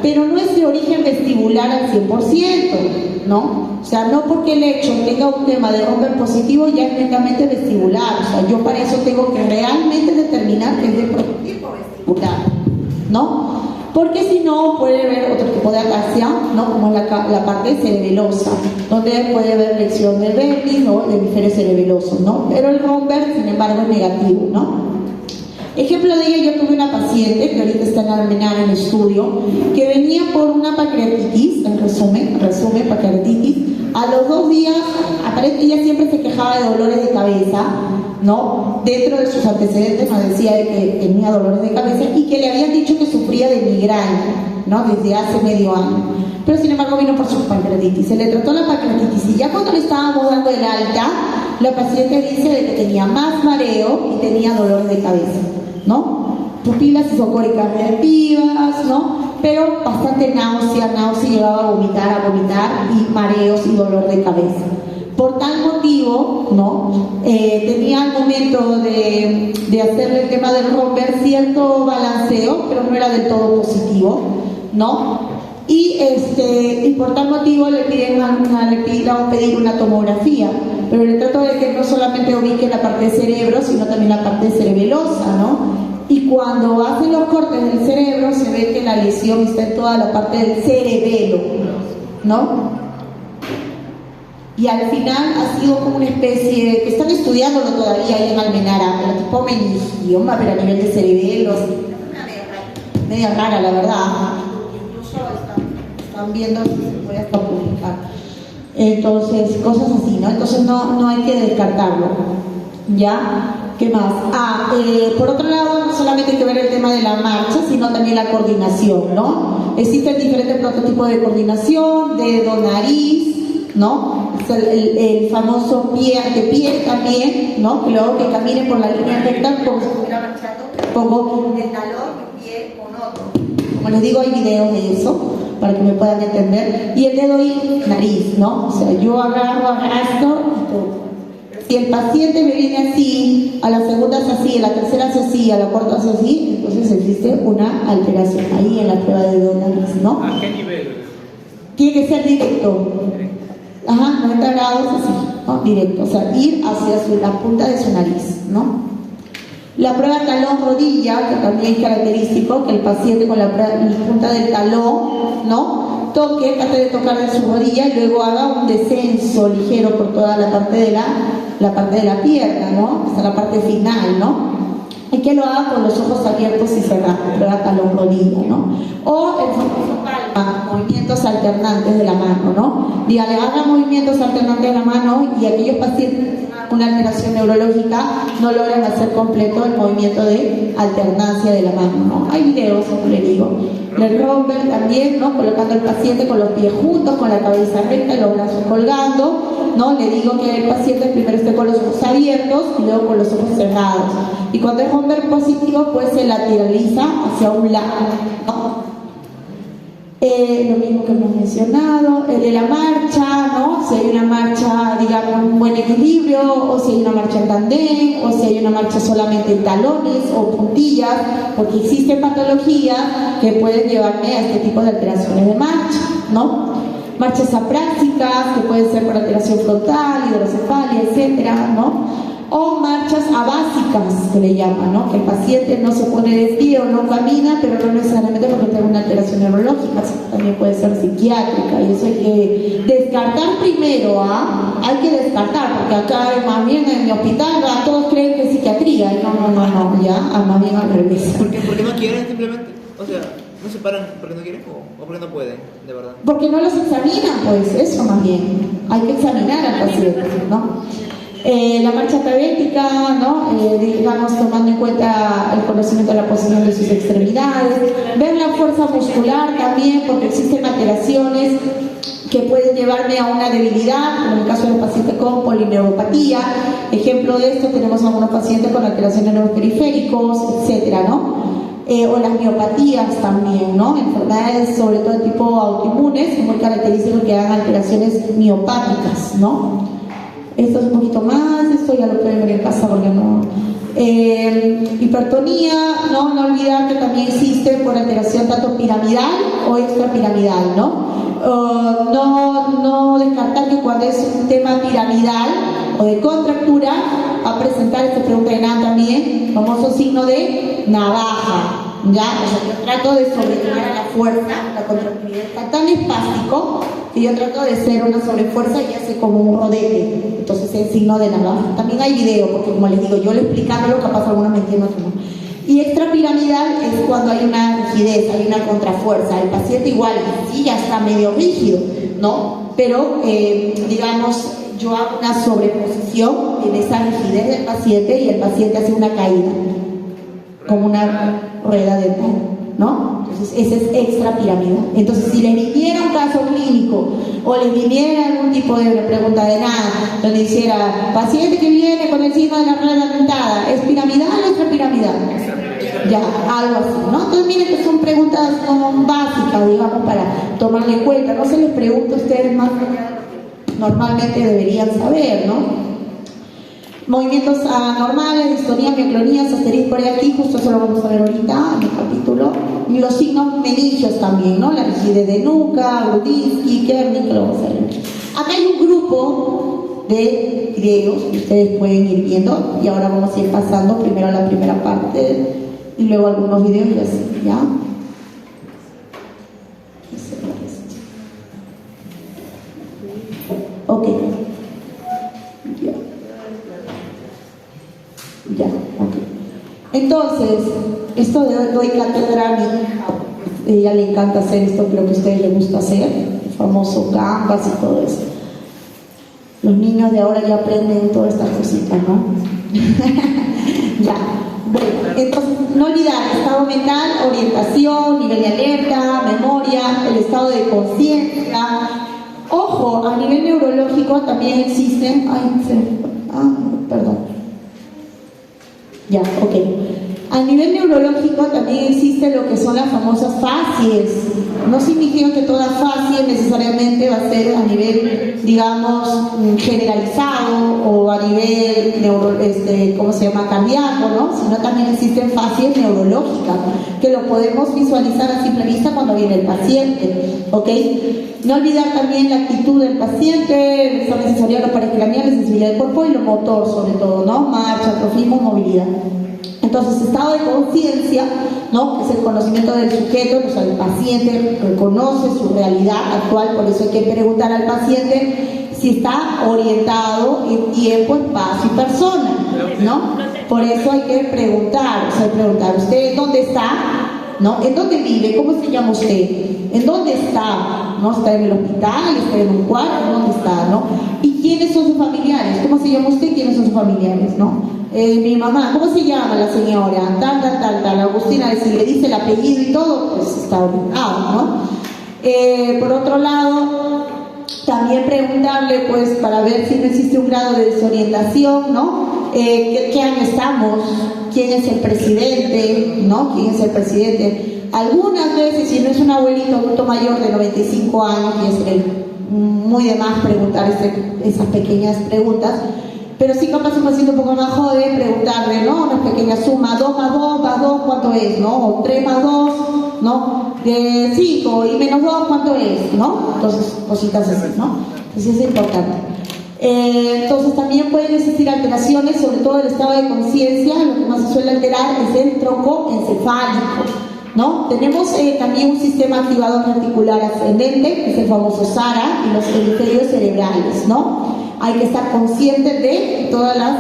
pero no es de origen vestibular al 100%, ¿no? O sea, no porque el hecho tenga un tema de romper positivo ya es netamente vestibular. O sea, yo para eso tengo que realmente determinar que es de prototipo vestibular, ¿no? Porque si no, puede haber otro tipo de ataxia, ¿no? Como la parte cerebelosa, donde puede haber lesión del vértice o del hemisferio cerebeloso, ¿no? Pero el romper, sin embargo, es negativo, ¿no? Ejemplo de ello, yo tuve una paciente que ahorita está en Almenar en estudio, que venía por una pancreatitis, en resumen, pancreatitis. A los 2 días, aparentemente ella siempre se quejaba de dolores de cabeza, ¿no? Dentro de sus antecedentes nos decía que tenía dolores de cabeza y que le habían dicho que sufría de migraña, ¿no? Desde hace medio año. Pero sin embargo vino por su pancreatitis. Se le trató la pancreatitis y ya cuando le estábamos dando el alta, la paciente dice de que tenía más mareo y tenía dolor de cabeza, ¿no? Pupilas isocóricas reactivas, ¿no? Pero bastante náusea, llegaba a vomitar y mareos y dolor de cabeza. Por tal motivo, ¿no? Tenía al momento de hacerle el tema del romper cierto balanceo, pero no era del todo positivo, ¿no? Y por tal motivo le pidieron pedir una tomografía, pero le trato de que no solamente ubique la parte de cerebro, sino también la parte cerebelosa, ¿no? Y cuando hacen los cortes del cerebro se ve que la lesión está en toda la parte del cerebelo, ¿no? Y al final ha sido como una especie, que están estudiándolo todavía ahí en Almenara, pero tipo meningioma, pero a nivel de cerebelo, media rara la verdad. Incluso están viendo si se puede hasta publicar. Entonces, cosas así, ¿no? Entonces no hay que descartarlo, ¿ya? ¿Qué más? Por otro lado, no solamente hay que ver el tema de la marcha, sino también la coordinación, ¿no? Existen diferentes prototipos de coordinación, dedo-nariz, ¿no? El famoso pie ante pie también, ¿no? Que luego que camine por la línea recta como si estuviera marchando, pongo el talón y pie con otro. Como les digo, hay videos de eso para que me puedan entender. Y el dedo y nariz, ¿no? O sea, yo arrastro. Si el paciente me viene así, a la segunda es así, a la tercera es así, a la cuarta es así, entonces existe una alteración ahí en la prueba de dedo nariz, ¿no? ¿A qué nivel? Tiene que ser directo. Ajá, 90 grados así, ¿no? Directo, o sea, ir hacia la punta de su nariz, ¿no? La prueba talón-rodilla, que también es característico, que el paciente con la punta del talón, ¿no? Toque, trate de tocar de su rodilla y luego haga un descenso ligero por toda la parte de la pierna, ¿no? Hasta la parte final, ¿no? Y que lo haga con los ojos abiertos y cerrados, prueba talón-rodilla, ¿no? O el famoso palma, movimientos alternantes de la mano, ¿no? Dígale, haga movimientos alternantes de la mano y aquellos pacientes con una alteración neurológica no logran hacer completo el movimiento de alternancia de la mano, ¿no? Hay videos, como le digo. El romper también, ¿no? Colocando al paciente con los pies juntos, con la cabeza recta y los brazos colgando, ¿no? Le digo que el paciente primero esté con los ojos abiertos y luego con los ojos cerrados. Y cuando es romper positivo, pues se lateraliza hacia un lado, ¿no? Lo mismo que hemos mencionado, el de la marcha, ¿no? Si hay una marcha, digamos, un buen equilibrio, o si hay una marcha en tandem, o si hay una marcha solamente en talones o puntillas, porque existen patologías que pueden llevarme a este tipo de alteraciones de marcha, ¿no? Marchas apráxicas, que pueden ser por alteración frontal, hidrocefalia, etcétera, ¿no? O marchas abásicas, que le llaman, ¿no? Que el paciente no se pone de pie o no camina, pero no necesariamente porque tenga una alteración neurológica, también puede ser psiquiátrica, y eso hay que descartar primero, ¿ah? Hay que descartar, porque acá más bien en mi hospital todos creen que es psiquiatría, y no, ya, más bien al revés. ¿Por qué no quieren simplemente? O sea, ¿no se paran porque no quieren o porque no pueden, de verdad? Porque no los examinan, pues, eso más bien. Hay que examinar al paciente, ¿no? La marcha diabética, ¿no? Digamos, tomando en cuenta el conocimiento de la posición de sus extremidades, ver la fuerza muscular también, porque existen alteraciones que pueden llevarme a una debilidad, como en el caso de los pacientes con polineuropatía. Ejemplo de esto, tenemos a algunos pacientes con alteraciones neuroperiféricos, etcétera, ¿no? O las miopatías también, ¿no? Enfermedades sobre todo de tipo autoinmunes, muy característico que hagan alteraciones miopáticas, ¿no? Esto es un poquito más, esto ya lo pueden ver en casa porque no. Hipertonía, no olvidar que también existe por alteración tanto piramidal o extrapiramidal, ¿no? No descartar que cuando es un tema piramidal o de contractura, va a presentar, esta pregunta de Nan también, famoso signo de navaja. ¿Ya? O sea, yo trato de sobrellevar a la fuerza, la contractilidad está tan espástico que yo trato de ser una sobrefuerza y hace como un rodete. Entonces es el signo de navaja. También hay video, porque como les digo, yo le explicándolo, capaz algunos me entienden, otros no. Y extrapiramidal es cuando hay una rigidez, hay una contrafuerza. El paciente igual, sí, ya está medio rígido, ¿no? Pero, digamos, yo hago una sobreposición en esa rigidez del paciente y el paciente hace una caída, como una rueda dental, ¿no? Entonces, ese es extrapiramidal. Entonces, si les viniera un caso clínico o les viniera algún tipo de pregunta de nada, donde hiciera, paciente que viene con el signo de la rueda dentada, ¿es piramidal o extrapiramidal? Ya, algo así, ¿no? Entonces, miren que son preguntas como básicas, digamos, para tomarle en cuenta. No se les pregunta a ustedes más allá de lo que normalmente deberían saber, ¿no? Movimientos anormales, distonía, mioclonías, asterisco por ahí aquí, justo eso lo vamos a ver ahorita en el capítulo. Y los signos meningios también, ¿no? La rigidez de nuca, Grudinsky, Kernig, que lo vamos a ver. Acá hay un grupo de videos que ustedes pueden ir viendo y ahora vamos a ir pasando primero a la primera parte y luego algunos videos y así, ¿ya? Ok. Ya, ok. Entonces, esto de doy cátedra a mi hija, ella le encanta hacer esto, creo que a ustedes les gusta hacer, el famoso Canvas y todo eso. Los niños de ahora ya aprenden todas estas cositas, ¿no? Ya, bueno, entonces, no olvidar, estado mental, orientación, nivel de alerta, memoria, el estado de conciencia. Ojo, a nivel neurológico también existen, perdón. Ya, ok. A nivel neurológico también existe lo que son las famosas facies. No significa que toda facie necesariamente va a ser a nivel, digamos, generalizado o a nivel ¿cómo se llama? Cardíaco, ¿no? Sino también existen facies neurológicas que lo podemos visualizar a simple vista cuando viene el paciente, ¿ok? No olvidar también la actitud del paciente, el examen sensorial, lo paracranial, la sensibilidad del cuerpo y lo motor sobre todo, ¿no? Marcha, atrofismo, movilidad. Entonces, estado de conciencia, ¿no? Es el conocimiento del sujeto, o sea, el paciente reconoce su realidad actual, por eso hay que preguntar al paciente si está orientado en tiempo, espacio y persona, ¿no? Por eso hay que preguntar, o sea, preguntar, ¿usted dónde está? ¿No? ¿En dónde vive? ¿Cómo se llama usted? ¿En dónde está? ¿No? ¿Está en el hospital? ¿Está en un cuarto? ¿Dónde está? ¿No? ¿Y quiénes son sus familiares? ¿Cómo se llama usted? ¿Quiénes son sus familiares? ¿No? Mi mamá, ¿cómo se llama la señora? Tal, Agustina, si le dice el apellido y todo, pues está orientado, ¿no? Por otro lado, también preguntarle, pues, para ver si no existe un grado de desorientación, ¿no? ¿Qué año estamos? ¿Quién es el presidente? ¿No? ¿Quién es el presidente? Algunas veces, si no es un abuelito adulto mayor de 95 años, y es muy de más preguntar esas pequeñas preguntas, pero sí capaz me siento un poco más joven preguntarle, ¿no? Una pequeña suma, 2 más 2 más 2, ¿cuánto es? ¿No? O 3 más 2, ¿no? 5 y menos 2, ¿cuánto es? ¿No? Entonces, cositas así, ¿no? Entonces es importante. Entonces también pueden existir alteraciones, sobre todo el estado de conciencia. Lo que más se suele alterar es el tronco encefálico, ¿no? Tenemos también un sistema activador reticular ascendente, que es el famoso SARA, y los hemisferios cerebrales, ¿no? Hay que estar conscientes de todas las,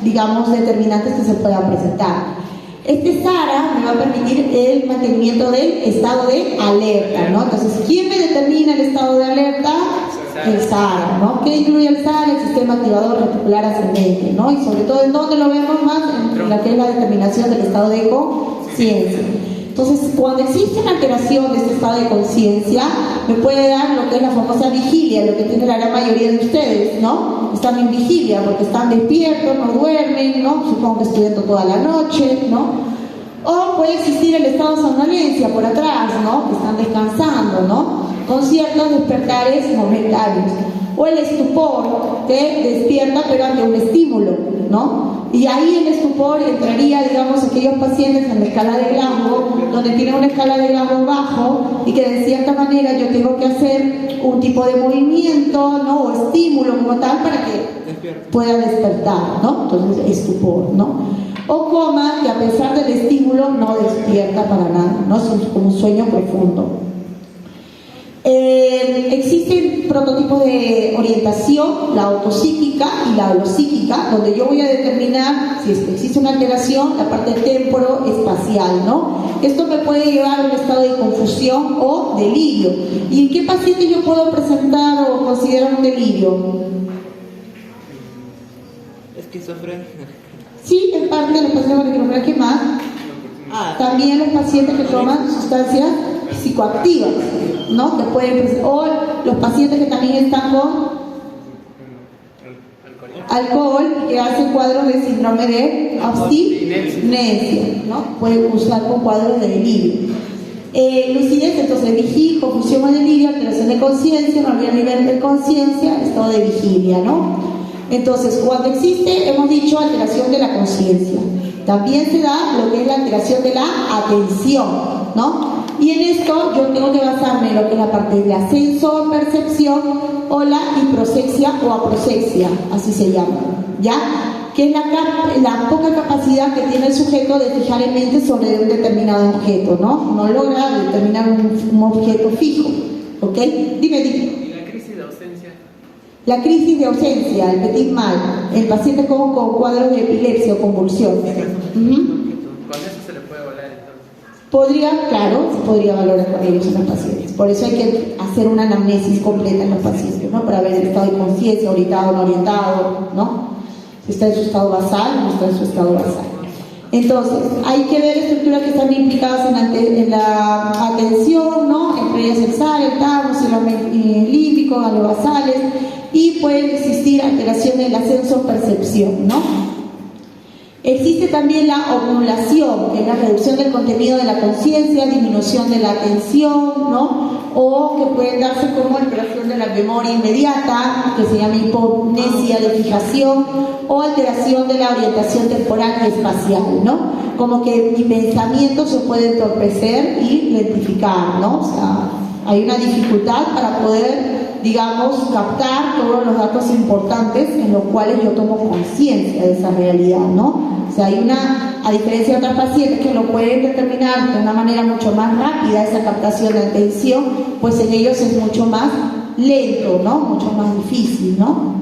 digamos, determinantes que se puedan presentar. Este SARA me va a permitir el mantenimiento del estado de alerta, ¿no? Entonces, ¿quién me determina el estado de alerta? El SARA, ¿no? ¿Qué incluye el SARA? El sistema activador reticular ascendente, ¿no? Y sobre todo, ¿en dónde lo vemos más? En la que es la determinación del estado de conciencia. Entonces, cuando existe una alteración de este estado de conciencia, me puede dar lo que es la famosa vigilia, lo que tiene la gran mayoría de ustedes, ¿no? Están en vigilia porque están despiertos, no duermen, ¿no? Supongo que estudiando toda la noche, ¿no? O puede existir el estado de somnolencia por atrás, ¿no? Que están descansando, ¿no? Con ciertos despertares momentáneos. O el estupor, que despierta pero ante un estímulo, ¿no? Y ahí el estupor entraría, digamos, aquellos pacientes en la escala de Glasgow, donde tienen una escala de Glasgow bajo y que de cierta manera yo tengo que hacer un tipo de movimiento, ¿no? O estímulo como tal para que pueda despertar, ¿no? Entonces, estupor, ¿no? O coma, que a pesar del estímulo no despierta para nada, ¿no? Es como un sueño profundo. Existen prototipos de orientación, la autopsíquica y la holopsíquica, donde yo voy a determinar si existe una alteración, la parte temporoespacial, ¿no? Esto me puede llevar a un estado de confusión o delirio. ¿Y en qué paciente yo puedo presentar o considerar un delirio? Esquizofrenia. Sí, en parte de los pacientes con esquizofrenia, ¿qué más? También los pacientes que toman sustancias psicoactivas, ¿no? Que pueden, o los pacientes que también están con alcohol y que hacen cuadros de síndrome de abstinencia, ¿no? Pueden usar con cuadros de delirio. Lucidez, entonces vigilia, confusión o delirio, alteración de conciencia, no olvidar nivel de conciencia, estado de vigilia, ¿no? Entonces, cuando existe, hemos dicho, alteración de la conciencia, también se da lo que es la alteración de la atención, ¿no? Y en esto yo tengo que basarme en lo que es la parte de la sensor-percepción o la hiprosexia o aprosexia, así se llama, ¿ya? Que es la poca capacidad que tiene el sujeto de fijar en mente sobre un determinado objeto, ¿no? No logra determinar un objeto fijo, ¿ok? Dime. ¿Y la crisis de ausencia? La crisis de ausencia, el petit mal, el paciente con cuadros de epilepsia o convulsión. ¿Con eso se le puede evaluar entonces? Claro, se podría valorar con ellos en los pacientes. Por eso hay que hacer una anamnesis completa en los pacientes, ¿no? Para ver el estado de conciencia, orientado o no orientado, ¿no? Si está en su estado basal o no está en su estado basal. Entonces, hay que ver estructuras que están implicadas en la atención, ¿no? Entre ellas el SAR, el tálamo, el límbico, gangliobasales, y pueden existir alteraciones en la sensor-percepción, ¿no? Existe también la obnulación, que es la reducción del contenido de la conciencia, disminución de la atención, ¿no? O que pueden darse como alteración de la memoria inmediata, que se llama hipognesia de fijación, o alteración de la orientación temporal y espacial, ¿no? Como que mi pensamiento se puede entorpecer y lentificar, ¿no? O sea, hay una dificultad para poder, digamos, captar todos los datos importantes en los cuales yo tomo conciencia de esa realidad, ¿no? O sea, a diferencia de otras pacientes que lo pueden determinar de una manera mucho más rápida esa captación de atención, pues en ellos es mucho más lento, ¿no? Mucho más difícil, ¿no?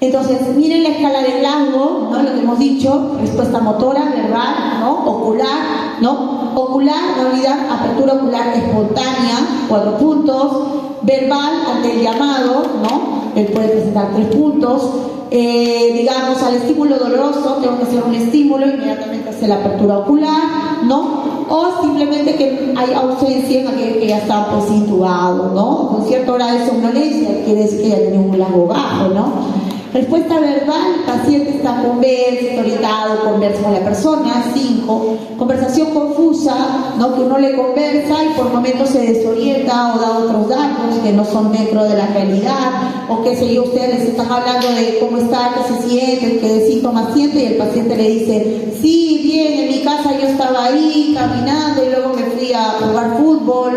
Entonces, miren la escala de Glasgow, ¿no? Lo que hemos dicho, respuesta motora, verbal, ¿no? Ocular, ¿no? Ocular, no olvidar, apertura ocular espontánea, 4 puntos. Verbal, ante el llamado, ¿no? él puede presentar 3 puntos. Digamos, al estímulo doloroso, tengo que hacer un estímulo, inmediatamente hace la apertura ocular, ¿no? O simplemente que hay ausencia en aquel que ya está pues intubado, ¿no? Con cierta hora de somnolencia, quiere decir que ya tiene un largo bajo, ¿no? Respuesta verbal, el paciente está converso, irritado, conversa con la persona. 5, conversación confusa, ¿no? Que uno le conversa y por momentos se desorienta o da otros datos que no son dentro de la realidad, o qué sé yo, ustedes les están hablando de cómo está, qué se siente, qué síntomas siente, y el paciente le dice, sí, bien, en mi casa yo estaba ahí caminando y luego me fui a jugar fútbol,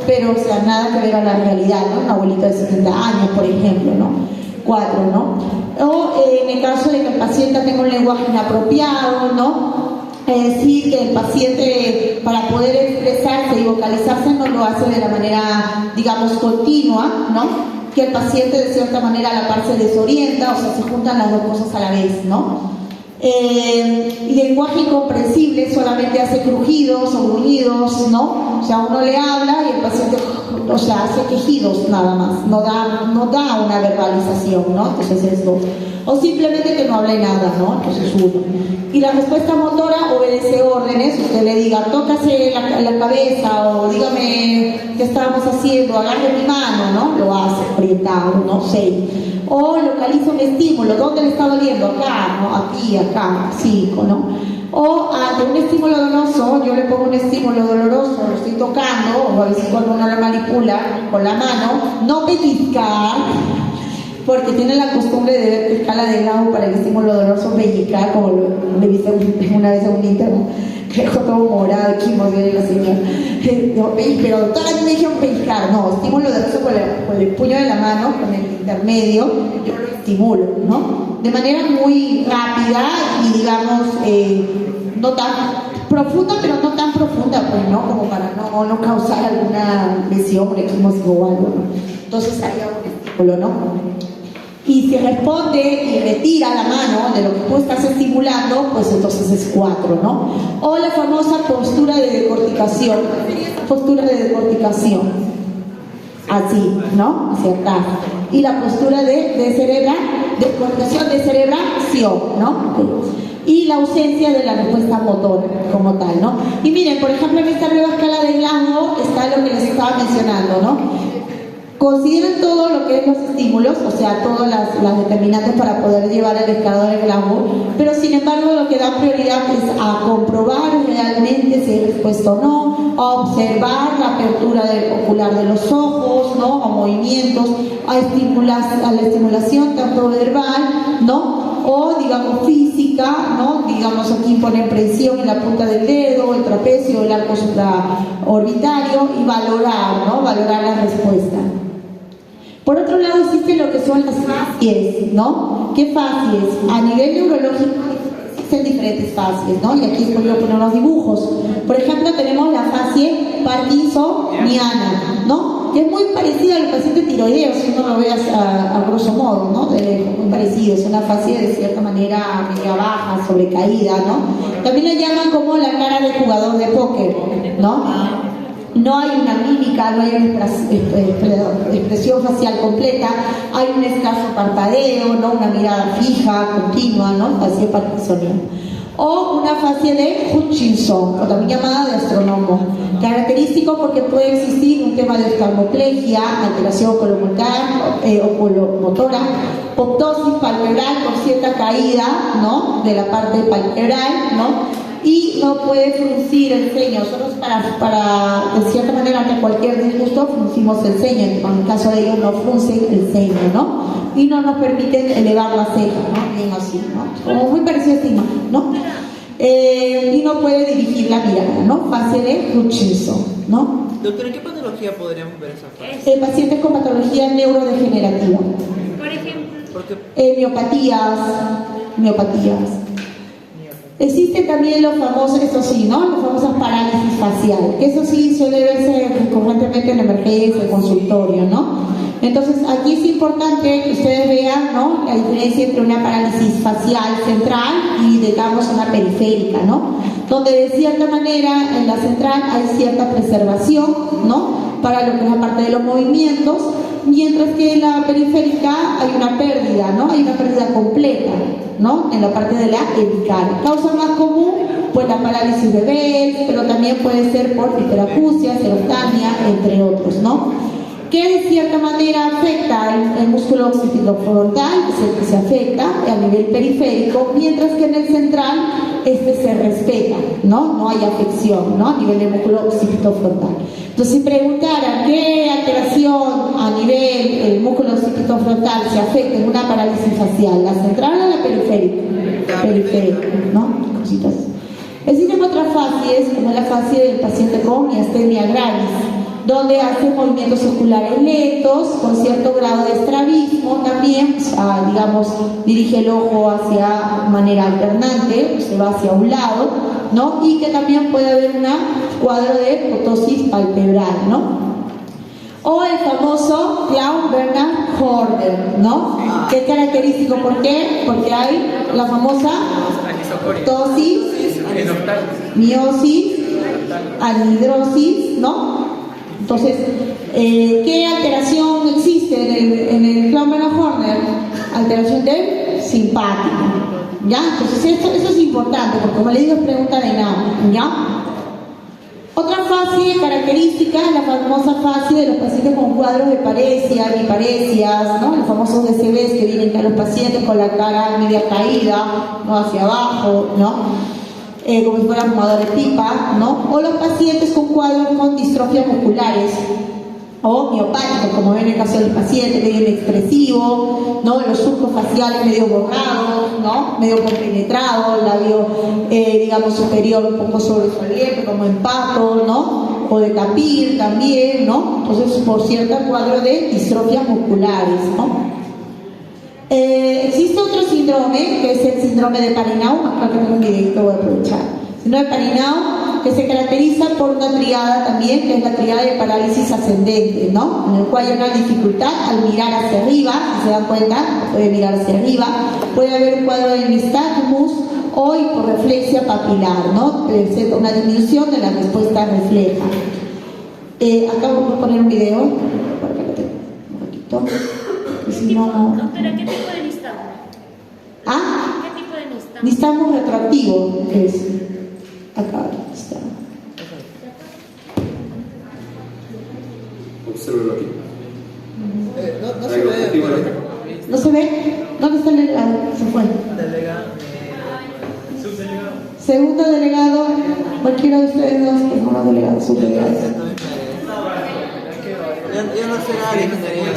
pero o sea, nada que ver a la realidad, ¿no? Un abuelito de 70 años, por ejemplo, ¿no? 4, ¿no? O en el caso de que el paciente tenga un lenguaje inapropiado, ¿no? Es decir, que el paciente para poder expresarse y vocalizarse no lo hace de la manera, digamos, continua, ¿no? Que el paciente de cierta manera a la par se desorienta, o sea, se juntan las dos cosas a la vez, ¿no? Lenguaje incomprensible, solamente hace crujidos o gruñidos, ¿no? O sea, uno le habla y el paciente, o sea, hace quejidos nada más, no da una verbalización, ¿no? Entonces es 2. O simplemente que no hable nada, ¿no? Entonces 1. Y la respuesta motora obedece órdenes, usted le diga, tócase la cabeza, o dígame qué estábamos haciendo, agarre mi mano, ¿no? Lo hace, orientado, ¿no? 6. O localiza un estímulo, ¿dónde le está doliendo? Acá, ¿no? Aquí, acá, 5, ¿no? O ante un estímulo doloroso, yo le pongo un estímulo doloroso, lo estoy tocando, o a veces cuando uno lo manipula con la mano, no pellizcar, porque tiene la costumbre de ver escala de Gauss para el estímulo doloroso, pellizcar, como lo he visto una vez en un interno, que dejó todo morado, aquí de la señora. Pero doctora, me dijeron pellizcar, no, estímulo doloroso con el puño de la mano, con el intermedio, yo lo estimulo, ¿no? De manera muy rápida y digamos, no tan profunda, pero no tan profunda, pues, ¿no? Como para no causar alguna lesión, por ejemplo, o algo, ¿no? Entonces haría un estímulo, ¿no? Y si responde y retira la mano de lo que tú estás estimulando, pues entonces es 4, ¿no? O la famosa postura de decorticación. Postura de decorticación. Así, ¿no? Hacia atrás. Y la postura de decorticación de cerebración, ¿no? Y la ausencia de la respuesta motora como tal, ¿no? Y miren, por ejemplo, en esta nueva escala de Glasgow está lo que les estaba mencionando, ¿no? Consideran todo lo que es los estímulos, o sea, todas las determinantes para poder llevar el escalador de Glasgow, pero sin embargo lo que da prioridad es a comprobar realmente si hay respuesta o no, a observar la apertura ocular de los ojos, ¿no? A movimientos, a la estimulación tanto verbal, ¿no? O digamos física, ¿no? Digamos aquí poner presión en la punta del dedo, el trapecio, el arco supraorbitario y valorar, ¿no? Valorar la respuesta. Por otro lado existe lo que son las facies, ¿no? ¿Qué facies? A nivel neurológico existen diferentes facies, ¿no? Y aquí les voy a poner unos dibujos. Por ejemplo, tenemos la facie parkinsoniana, ¿no? Que es muy parecida al paciente tiroideo, si uno lo ve a grosso modo, ¿no? Muy parecido, es una facie de cierta manera media baja, sobrecaída, ¿no? También la llaman como la cara del jugador de póker, ¿no? No hay una mímica, no hay una expresión facial completa, hay un escaso parpadeo, ¿no? Una mirada fija, continua, ¿no? Facie parkinsoniana. O una facie de Hutchinson, o también llamada de astrónomo, característico porque puede existir un tema de oftalmoplegia, alteración oculomotora, ptosis palpebral con cierta caída, ¿no? De la parte palpebral, ¿no? Y no puede fruncir el ceño. Nosotros para de cierta manera, ante cualquier disgusto, fruncimos el ceño. En el caso de ellos no fruncen el ceño, ¿no? Y no nos permiten elevar la ceja, ¿no? Bien así, ¿no? Como muy parecido a esta imagen, ¿no? Y no puede dirigir la mirada, ¿no? Facie de Hutchinson, ¿no? Doctora, ¿en qué patología podríamos ver esa fase? El paciente con patología neurodegenerativa. Por ejemplo. Miopatías. Existen también los famosos, eso sí, ¿no? Las famosas parálisis facial, que eso sí suele verse recurrentemente en la emergencia, el consultorio, ¿no? Entonces, aquí es importante que ustedes vean, ¿no? La diferencia entre una parálisis facial central y, digamos, una periférica, ¿no? Donde de cierta manera en la central hay cierta preservación, ¿no? Para lo que es la parte de los movimientos, mientras que en la periférica hay una pérdida, ¿no? Hay una pérdida completa, ¿no? En la parte de la epical. Causa más común, pues la parálisis de Bell, pero también puede ser por hiperacusia, serotania, entre otros, ¿no? Que de cierta manera afecta el músculo occipital, es el que se afecta a nivel periférico, mientras que en el central este se respeta, ¿no? No hay afección, ¿no? A nivel del músculo occipitofrontal. Entonces, si preguntara qué alteración a nivel del músculo occipitofrontal se afecta en una parálisis facial, ¿la central o la periférica? Periférica, ¿no? Cositas. Existen otras facies, como la fascia del paciente con miastenia gravis, donde hace movimientos oculares lentos, con cierto grado de estrabismo también, digamos, dirige el ojo hacia manera alternante, se va hacia un lado, ¿no? Y que también puede haber un cuadro de ptosis palpebral, ¿no? O el famoso Clown-Bernard Horner, ¿no? Que es característico, ¿por qué? Porque hay la famosa ptosis, miosis, anhidrosis, ¿no? Entonces, ¿qué alteración existe en el Clown-Bernard Horner? Alteración del simpático, ¿ya? Entonces, eso es importante, porque como le digo, es pregunta de nada, ¿ya? Otra fase característica es la famosa fase de los pacientes con cuadros de paresia, biparesias, ¿no? Los famosos DCBs que vienen a los pacientes con la cara media caída, ¿no? Hacia abajo, ¿no? Como si fuera fumador de pipa, ¿no? O los pacientes con cuadros con distrofias musculares o miopáticos, como ven en el caso del paciente, medio inexpresivo, ¿no? Los surcos faciales medio borrados, ¿no? Medio compenetrado, el labio, digamos, superior un poco sobresaliente, como en pato, ¿no? O de tapir también, ¿no? Entonces, por cierto cuadro de distrofias musculares, ¿no? Existe otro síndrome, que es el síndrome de Parinau. Acá tengo un videito, voy a aprovechar. Síndrome de Parinau, que se caracteriza por una triada también, que es la triada de parálisis ascendente, ¿no? En el cual hay una dificultad al mirar hacia arriba, si se dan cuenta, puede mirar hacia arriba. Puede haber un cuadro de nystagmus o hiporreflexia papilar, ¿no? Presenta una disminución de la respuesta refleja. Acá vamos a poner un video, para que lo tenga un poquito. Si no... Doctora, ¿qué tipo de nistagmo? ¿Ah? ¿Qué tipo de nistagmo? Nistagmo retroactivo es. Acá está. Obsérvelo aquí. No se ve. ¿No se ve? ¿Dónde está el delegado? Se fue. Subdelegado. Segundo delegado, cualquiera de ustedes dos, que no es delegado, subdelegado. Yo no sé nada de ingeniería.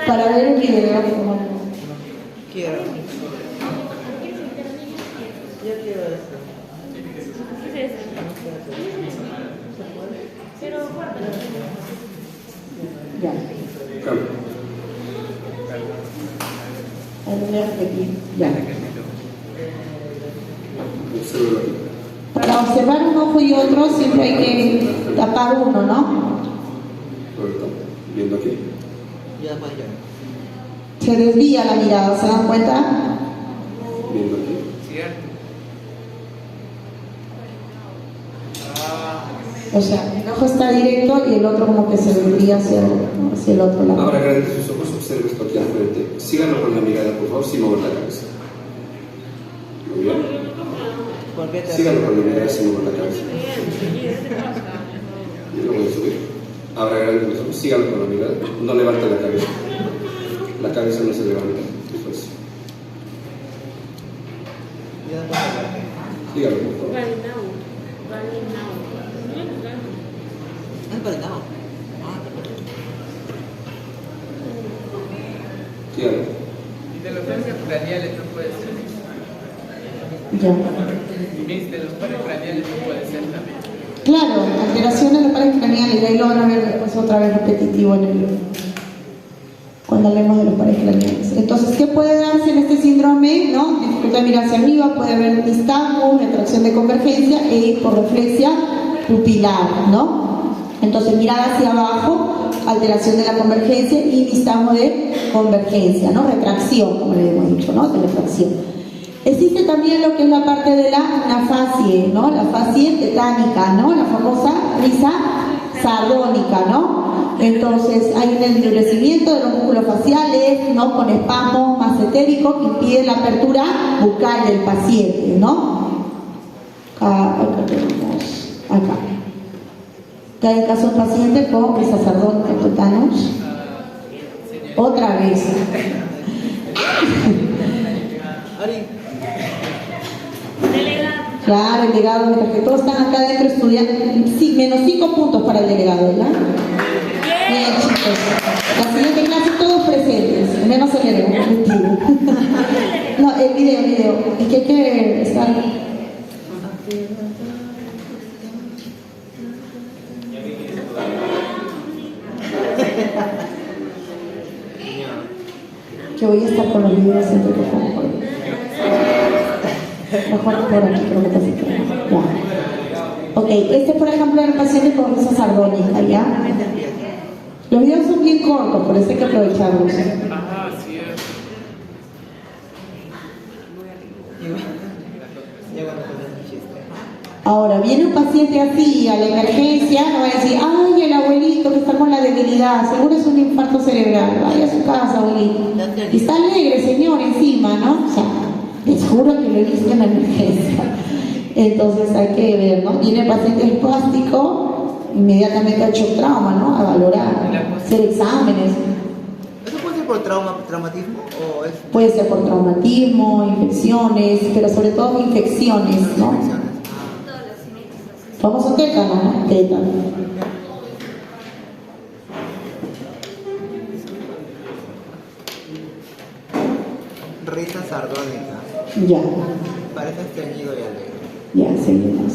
Para ver el video, por favor. Quiero. Yo quiero esto. ¿Qué es eso? Pero guárdalo. Ya. Cambio. Ahí lo voy a repetir. Ya. Obsérvelo aquí. Para observar un ojo y otro siempre hay que tapar uno, ¿no? Correcto. Viendo aquí. Ya, pues ya. Se desvía la mirada, ¿se dan cuenta? Viendo aquí. Cierto. O sea, el ojo está directo y el otro como que se desvía hacia el otro lado. Abra grandes sus ojos, observe esto aquí al frente. Síganlo con la mirada, por favor, sin mover la cabeza. Muy bien. ¿Por qué te Síganlo con la mirada sin mover la cabeza. Yo lo voy a subir. Abra grandes los ojos, síganlo con la mirada. No levante la cabeza. La cabeza no se levanta. Después. Ya, pues ya. Síganlo, por favor. Valinao. Es verdad. Síganlo. Y de los pares craneales no puede ser. Ya. Mis de los pares craneales no puede ser también. Claro, alteraciones de los pares craneales, y ahí lo van a ver después otra vez repetitivo en el cuando hablemos de los pares craneales. Entonces, ¿qué puede darse en este síndrome? ¿No? Dificultad de mirar hacia arriba, puede haber nistagmo, retracción de convergencia e hiporreflexia pupilar, ¿no? Entonces, mirada hacia abajo, alteración de la convergencia y nistagmo de convergencia, ¿no? Retracción, como le hemos dicho, ¿no? De retracción. Existe también lo que es la parte de la afasia, ¿no? La afasia tetánica, ¿no? La famosa risa sardónica, ¿no? Entonces hay un endurecimiento de los músculos faciales, ¿no? Con espasmos más etéricos que impiden la apertura bucal del paciente, ¿no? Acá tenemos, acá. Está el caso del paciente con risa sardónica, totanos. Otra vez. Ari, Delegado. Claro, el delegado, mientras que todos están acá adentro estudiando, sí, menos 5 puntos para el delegado, ¿verdad? Bien, chicos. La siguiente clase todos presentes, menos el delegado. Mentira. No, el video. Es que hay que estar. Que voy a estar con los videos siempre que pongo por ahí. Mejor por aquí, creo que está así. Ya. Ok, este por ejemplo era el paciente con risa sardónica, ¿ya? Los videos son bien cortos, por eso hay que aprovecharlos. Ajá, sí es. ya cuando te el chiste. Ahora, viene un paciente así a la emergencia, no va a decir, ay, el abuelito que está con la debilidad, seguro es un infarto cerebral, vaya a su casa, abuelito. Y está alegre, señor, encima, ¿no? O sea, les juro que lo he visto en la emergencia. Entonces hay que ver, ¿no? Viene el paciente espástico, inmediatamente ha hecho trauma, ¿no? A valorar, hacer exámenes. ¿Eso puede ser por traumatismo o es Puede ser por traumatismo, infecciones, pero sobre todo infecciones, ¿no? infecciones? Famoso tétano, ¿no? Tétano. Risa sardónica. Ya, Parece estreñido y alegre. ya, seguimos.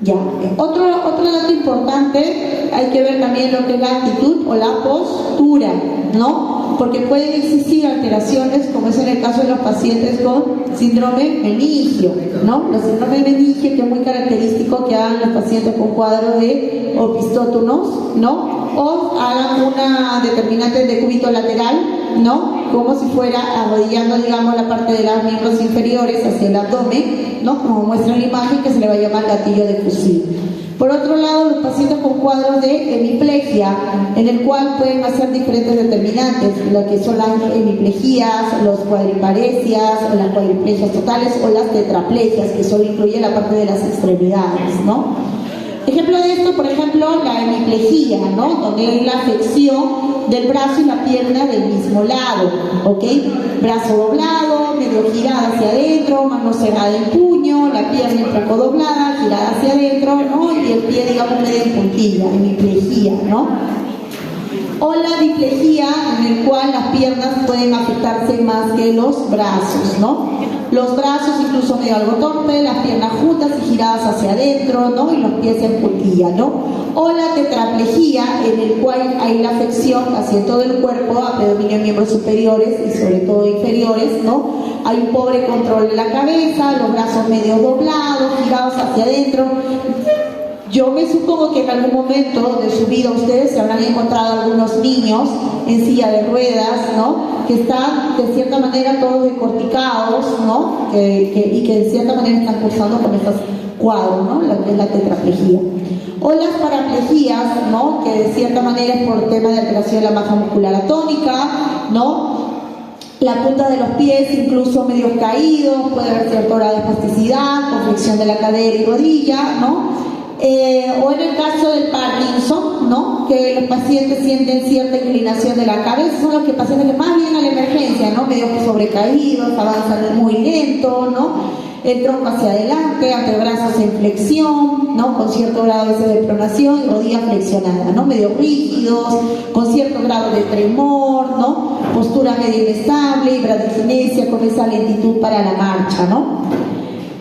Ya, otro dato importante, hay que ver también lo que es la actitud o la postura, ¿no? Porque pueden existir alteraciones, como es en el caso de los pacientes con síndrome meningio, ¿no? Los síndromes meningio, que es muy característico que hagan los pacientes con cuadro de opistótonos, ¿no? O hagan una determinante de cúbito lateral, ¿no? Como si fuera arrodillando, digamos, la parte de los miembros inferiores hacia el abdomen, ¿no? Como muestra en la imagen, que se le va a llamar gatillo defusivo. Por otro lado, los pacientes con cuadros de hemiplegia, en el cual pueden hacer diferentes determinantes, lo que son las hemiplegias, los cuadriparesias, o las cuadriplegias totales o las tetraplegias, que solo incluye la parte de las extremidades, ¿no? Ejemplo de esto, por ejemplo, la hemiplegia, ¿no? Donde hay la flexión del brazo y la pierna del mismo lado, ¿ok? Brazo doblado, medio girada hacia adentro, mano cerrada en puño, la pierna un poco doblada, girada hacia adentro, ¿no? Y el pie, digamos, medio en puntilla, hemiplegia, ¿no? O la diplejía, en el cual las piernas pueden afectarse más que los brazos, ¿no? Los brazos incluso medio algo torpe, las piernas juntas y giradas hacia adentro, ¿no? Y los pies en puntilla, ¿no? O la tetraplegia, en el cual hay la afección hacia todo el cuerpo, a predominio en miembros superiores y sobre todo inferiores, ¿no? Hay un pobre control de la cabeza, los brazos medio doblados, girados hacia adentro. Yo me supongo que en algún momento de su vida ustedes se habrán encontrado algunos niños en silla de ruedas, ¿no? Que están de cierta manera todos decorticados, ¿no? Y que de cierta manera están cursando con estos cuadros, ¿no? La que es la tetraplegia. O las paraplegias, ¿no? Que de cierta manera es por tema de alteración de la masa muscular atónica, ¿no? La punta de los pies incluso medio caídos, puede haber cierto grado de espasticidad, con flexión de la cadera y rodilla, ¿no? O en el caso del Parkinson, ¿no? Que los pacientes sienten cierta inclinación de la cabeza, son los pacientes que más vienen a la emergencia, ¿no? Medio sobrecaídos, avanzan muy lento, ¿no? El tronco hacia adelante, antebrazos en flexión, ¿no? Con cierto grado a veces de pronación y rodillas flexionadas, ¿no? Medio rígidos, con cierto grado de tremor, ¿no? Postura medio inestable y bradikinesia con esa lentitud para la marcha, ¿no?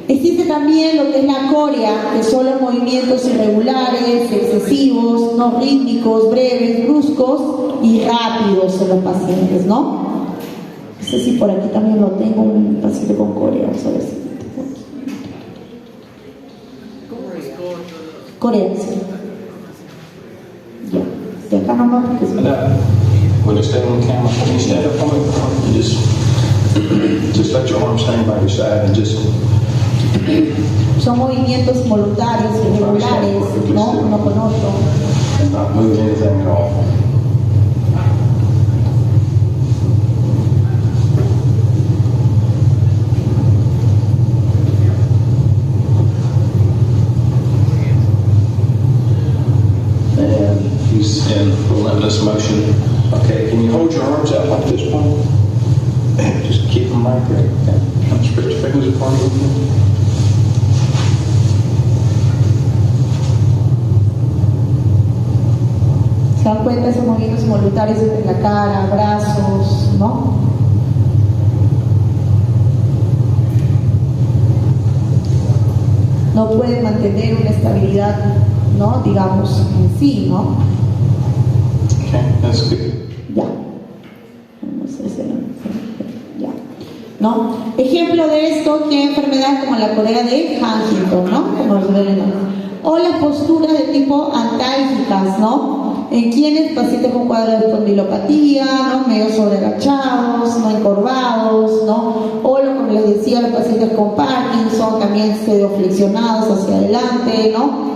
Existe también lo que es la corea, que son los movimientos irregulares, excesivos, no rítmicos, breves, bruscos y rápidos en los pacientes, ¿no? No sé si por aquí también lo tengo, un paciente con corea, vamos a ver si corea, sí. Ya. De acá nomás, porque es... When they stand on the camera, when you stand up on it, just let your arms hang by your side and just Son movimientos voluntarios, irregulares, ¿no? Uno con otro. and not move anything at all. And he's in relentless motion. Okay, can you hold your arms out like this, Paul? And just keep them right there. Okay. Now spread your fingers apart a little bit. ¿Se dan cuenta esos movimientos voluntarios entre la cara, brazos, ¿no? No pueden mantener una estabilidad, ¿no? Digamos, en sí, ¿no? Okay, that's good. Ya. No sé si ya. ¿No? Ejemplo de esto, que enfermedad como la cólera de Huntington, ¿no? Como nos duele el nombre. O las posturas de tipo antálgicas, ¿no? En quienes pacientes con cuadro de espondilopatía, ¿no? Medio sobreagachados, no encorvados, ¿no? O lo como les decía, los pacientes con Parkinson, también flexionados hacia adelante, ¿no?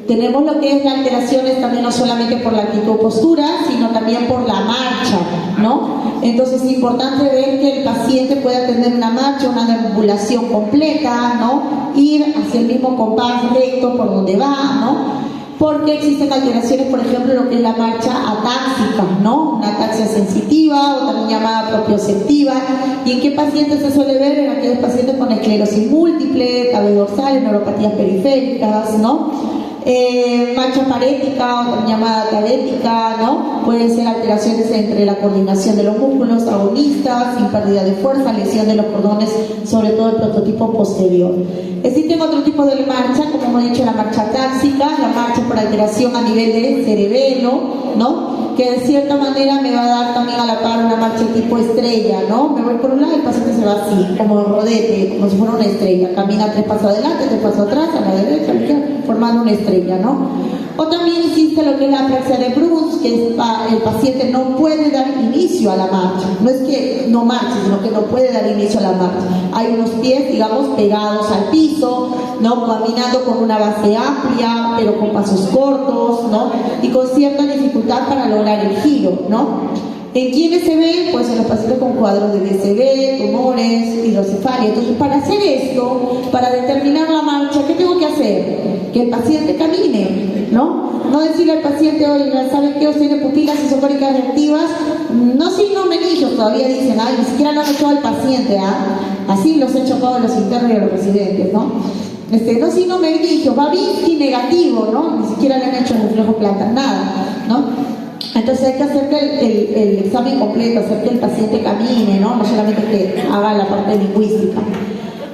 Tenemos lo que es las alteraciones también no solamente por la actitud o postura, sino también por la marcha, ¿no? Entonces es importante ver que el paciente pueda tener una marcha, una deambulación completa, ¿no? Ir hacia el mismo compás recto por donde va, ¿no? Porque existen alteraciones, por ejemplo, lo que es la marcha atáxica, ¿no? Una ataxia sensitiva o también llamada propioceptiva. ¿Y en qué pacientes se suele ver? En aquellos pacientes con esclerosis múltiple, tabes dorsales, neuropatías periféricas, ¿no? Marcha parética o también llamada tarética, ¿no? Pueden ser alteraciones entre la coordinación de los músculos agonistas, sin pérdida de fuerza, lesión de los cordones, sobre todo el prototipo posterior. Existen otro tipo de marcha, como hemos dicho, la marcha atáxica, la marcha por alteración a nivel de cerebelo, ¿no? Que de cierta manera me va a dar también a la par una marcha tipo estrella, ¿no? Me voy por un lado y el paciente se va así, como rodete, como si fuera una estrella. Camina 3 pasos adelante, 3 pasos atrás, a la derecha, a la izquierda, formando una estrella, ¿no? O también existe lo que es la apraxia de Bruns, que el paciente no puede dar inicio a la marcha. No es que no marche, sino que no puede dar inicio a la marcha. Hay unos pies, digamos, pegados al piso, ¿no? Caminando con una base amplia, pero con pasos cortos, ¿no? Y con cierta dificultad para lograr el giro, ¿no? ¿En quiénes se ve? Pues en los pacientes con cuadros de DCB, tumores, hidrocefalia. Entonces, para hacer esto, para determinar la marcha, ¿qué tengo que hacer? Que el paciente camine, ¿no? No decirle al paciente, oye, ¿sabes qué? Tiene pupilas isocóricas reactivas. No signos meningios todavía dicen, ay, ni siquiera lo han hecho al paciente, ¿ah? Así los he hecho todos los internos y los residentes, ¿no? No signos meningios, Babinski negativo, ¿no? Ni siquiera le han hecho el reflejo plantar, nada, ¿no? Entonces hay que hacer que el examen completo, hacer que el paciente camine, ¿no? No solamente que haga la parte lingüística.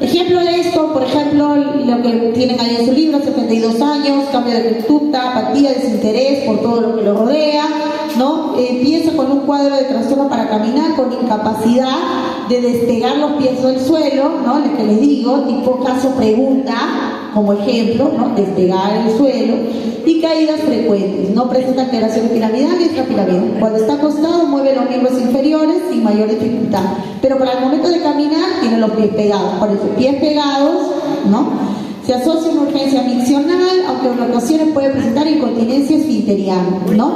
Ejemplo de esto, por ejemplo, lo que tienen ahí en su libro, 72 años, cambio de conducta, apatía, desinterés por todo lo que lo rodea, ¿no? Empieza con un cuadro de trastorno para caminar, con incapacidad de despegar los pies del suelo, ¿no? Lo que les digo, tipo caso pregunta, como ejemplo, ¿no? Despegar el suelo, y caídas frecuentes, no presenta alteraciones piramidales y extrapiramidales. Cuando está acostado mueve los miembros inferiores sin mayor dificultad, pero para el momento de caminar tiene los pies pegados. Por eso, pies pegados, ¿no? Se asocia una urgencia miccional, aunque en ocasiones puede presentar incontinencia esfinteriana, ¿no?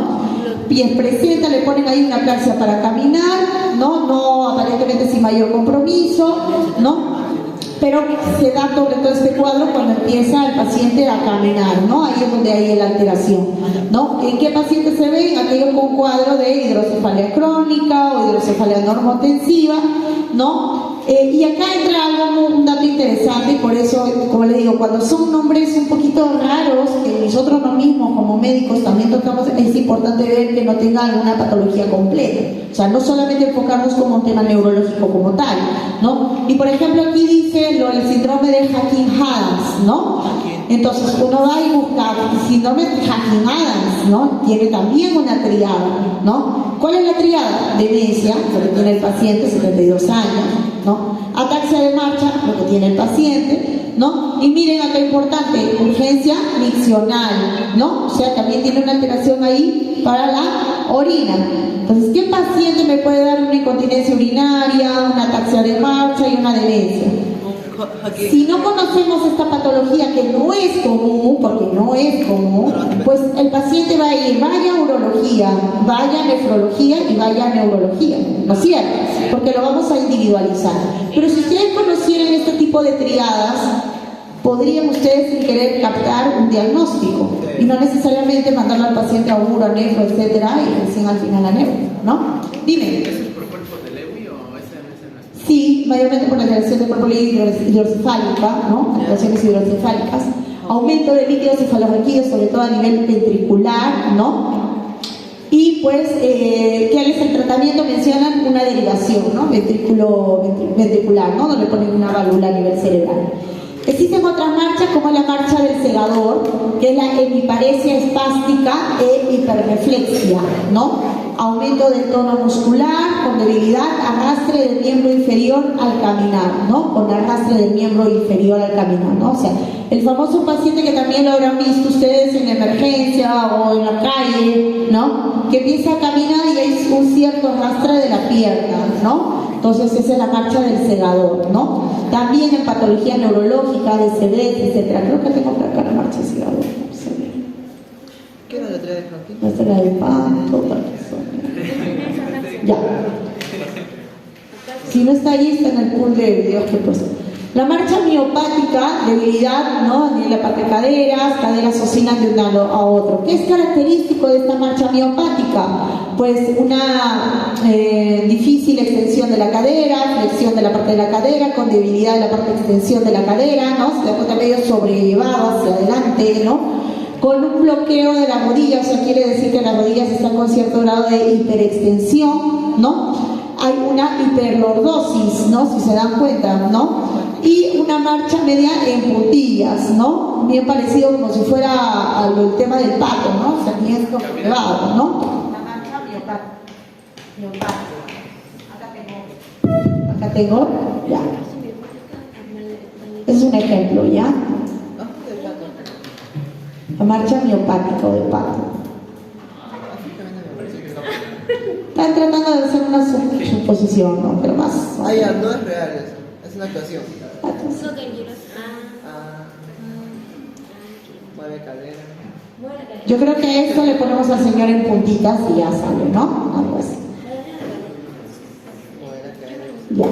Pies presenta, le ponen ahí una aplasia para caminar, ¿no? No aparentemente sin mayor compromiso, ¿no? Pero se da sobre todo este cuadro cuando empieza el paciente a caminar, ¿no? Ahí es donde hay la alteración, ¿no? ¿En qué paciente se ve? Aquellos con cuadro de hidrocefalia crónica o hidrocefalia normotensiva, ¿no? Y acá entra algo, un dato interesante, y por eso, como les digo, cuando son nombres un poquito raros, que nosotros mismos como médicos también tocamos, es importante ver que no tenga alguna patología completa. O sea, no solamente enfocarnos como un tema neurológico como tal, ¿no? Y por ejemplo aquí dice lo del síndrome de Hacking-Adams, ¿no? Entonces uno va y busca el síndrome de Hacking-Adams, ¿no? Tiene también una triada, ¿no? ¿Cuál es la triada? Demencia, porque tiene el paciente 72 años, ¿no? Ataxia de marcha, lo que tiene el paciente, ¿no? Y miren acá importante, urgencia miccional, ¿no? O sea, también tiene una alteración ahí para la orina. Entonces, ¿qué paciente me puede dar una incontinencia urinaria, una ataxia de marcha y una demencia? Si no conocemos esta patología, que no es común, porque no es común, pues el paciente va a ir, vaya a urología, vaya a nefrología y vaya a neurología, ¿no es cierto? Porque lo vamos a individualizar. Pero si ustedes conocieran este tipo de triadas, podrían ustedes sin querer captar un diagnóstico y no necesariamente mandarlo al paciente a uro, a nefro, etcétera, y recién al final a neuro, ¿no? Dime. ¿Eso es por cuerpo de Lewy o ese no es? Sí, mayormente por la alteración del cuerpo hidrocefálica, ¿no? Alteraciones hidrocefálicas, aumento de líquido cefalorraquídeo, sobre todo a nivel ventricular, ¿no? Y pues, ¿qué es el tratamiento? Mencionan una derivación, ¿no? Ventricular, ¿no? Donde ponen una válvula a nivel cerebral. Existen otras marchas como la marcha del segador, que es la hemiparesia espástica e hiperreflexia, ¿no? Aumento del tono muscular, con debilidad, arrastre del miembro inferior al caminar, ¿no? Con arrastre del miembro inferior al caminar, ¿no? O sea, el famoso paciente que también lo habrán visto ustedes en emergencia o en la calle, ¿no? Que empieza a caminar y hay un cierto arrastre de la pierna, ¿no? Entonces esa es la marcha del segador, ¿no? También en patología neurológica, de CDs, etcétera. Creo que tengo por acá la marcha del segador. Vamos a ver. ¿Qué era la tarea de Joaquín? Esta es la del panto, ya. Si no está ahí, está en el pool de videos que puse. La marcha miopática, debilidad, ¿no? En la parte de caderas oscilan de un lado a otro. ¿Qué es característico de esta marcha miopática? Pues una difícil extensión de la cadera, flexión de la parte de la cadera, con debilidad de la parte de extensión de la cadera, ¿no? Se da cuenta medio sobrellevado hacia adelante, ¿no? Con un bloqueo de la rodilla, o sea, quiere decir que las rodillas están con cierto grado de hiperextensión, ¿no? Hay una hiperlordosis, ¿no? Si se dan cuenta, ¿no? Y una marcha media en puntillas, ¿no? Bien parecido como si fuera el tema del pato, ¿no? O sea, aquí es como elevado, ¿no? La marcha miopática. Acá tengo, ya. Es un ejemplo, ¿ya? La marcha miopática o de pato. Están tratando de hacer una suposición, ¿no? Pero más. Ah, ya, no es real eso. Es una actuación. Mueve cadera. Yo creo que a esto le ponemos al señor en puntitas y ya sale, ¿no? Algo así. Mueve la cadera. Ya.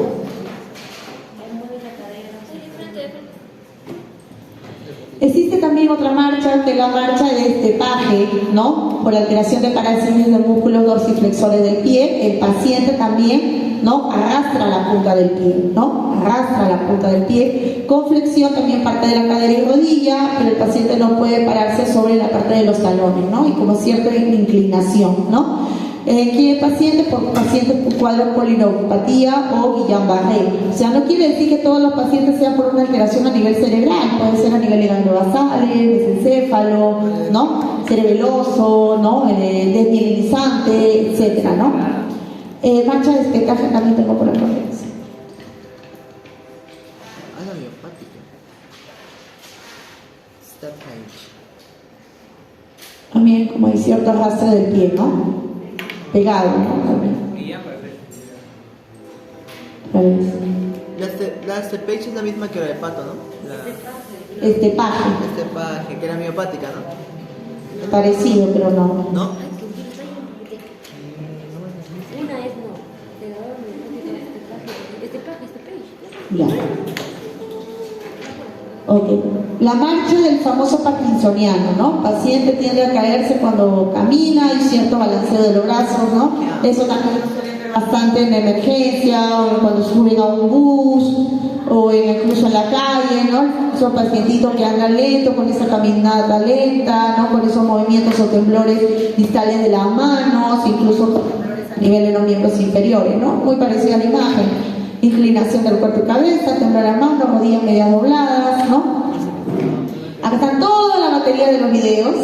Existe también otra marcha, que es la marcha de estepaje, ¿no? Por alteración de parálisis de músculos dorsiflexores del pie, el paciente también, ¿no? Arrastra la punta del pie, ¿no? Arrastra la punta del pie, con flexión también parte de la cadera y rodilla, pero el paciente no puede pararse sobre la parte de los talones, ¿no? Y como cierta inclinación, ¿no? ¿Qué paciente? Por pacientes con cuadro polineuropatía o Guillain-Barré. O sea, no quiere decir que todos los pacientes sean por una alteración a nivel cerebral, puede ser a nivel gangliobasal, mesencéfalo, ¿no? Cerebeloso, ¿no? Desmielinizante, etcétera, ¿no? Marcha de estepaje también tengo por la referencia. Ah, la miopática. Step page. También como hay cierto arrastre del pie, ¿no? Pegado, ¿no? También. Y ya parece. A ver. La step page es la misma que la de pato, ¿no? La Estepaje, estepaje, que era miopática, ¿no? parecido, pero no. ¿No? Una es no, pegador, este paje. Ya. Ok. La marcha del famoso parkinsoniano, ¿no? Paciente tiende a caerse cuando camina, hay cierto balanceo de los brazos, ¿no? Eso también suele ver bastante en emergencia o cuando suben a un bus o incluso en la calle, ¿no? Son pacientitos que andan lento, con esa caminata lenta, ¿no? Con esos movimientos o temblores distales de las manos, incluso temblores a nivel de los miembros inferiores, ¿no? Muy parecida a la imagen. Inclinación del cuerpo y cabeza, temblor a manos, rodillas medias dobladas, ¿no? Acá está toda la batería de los videos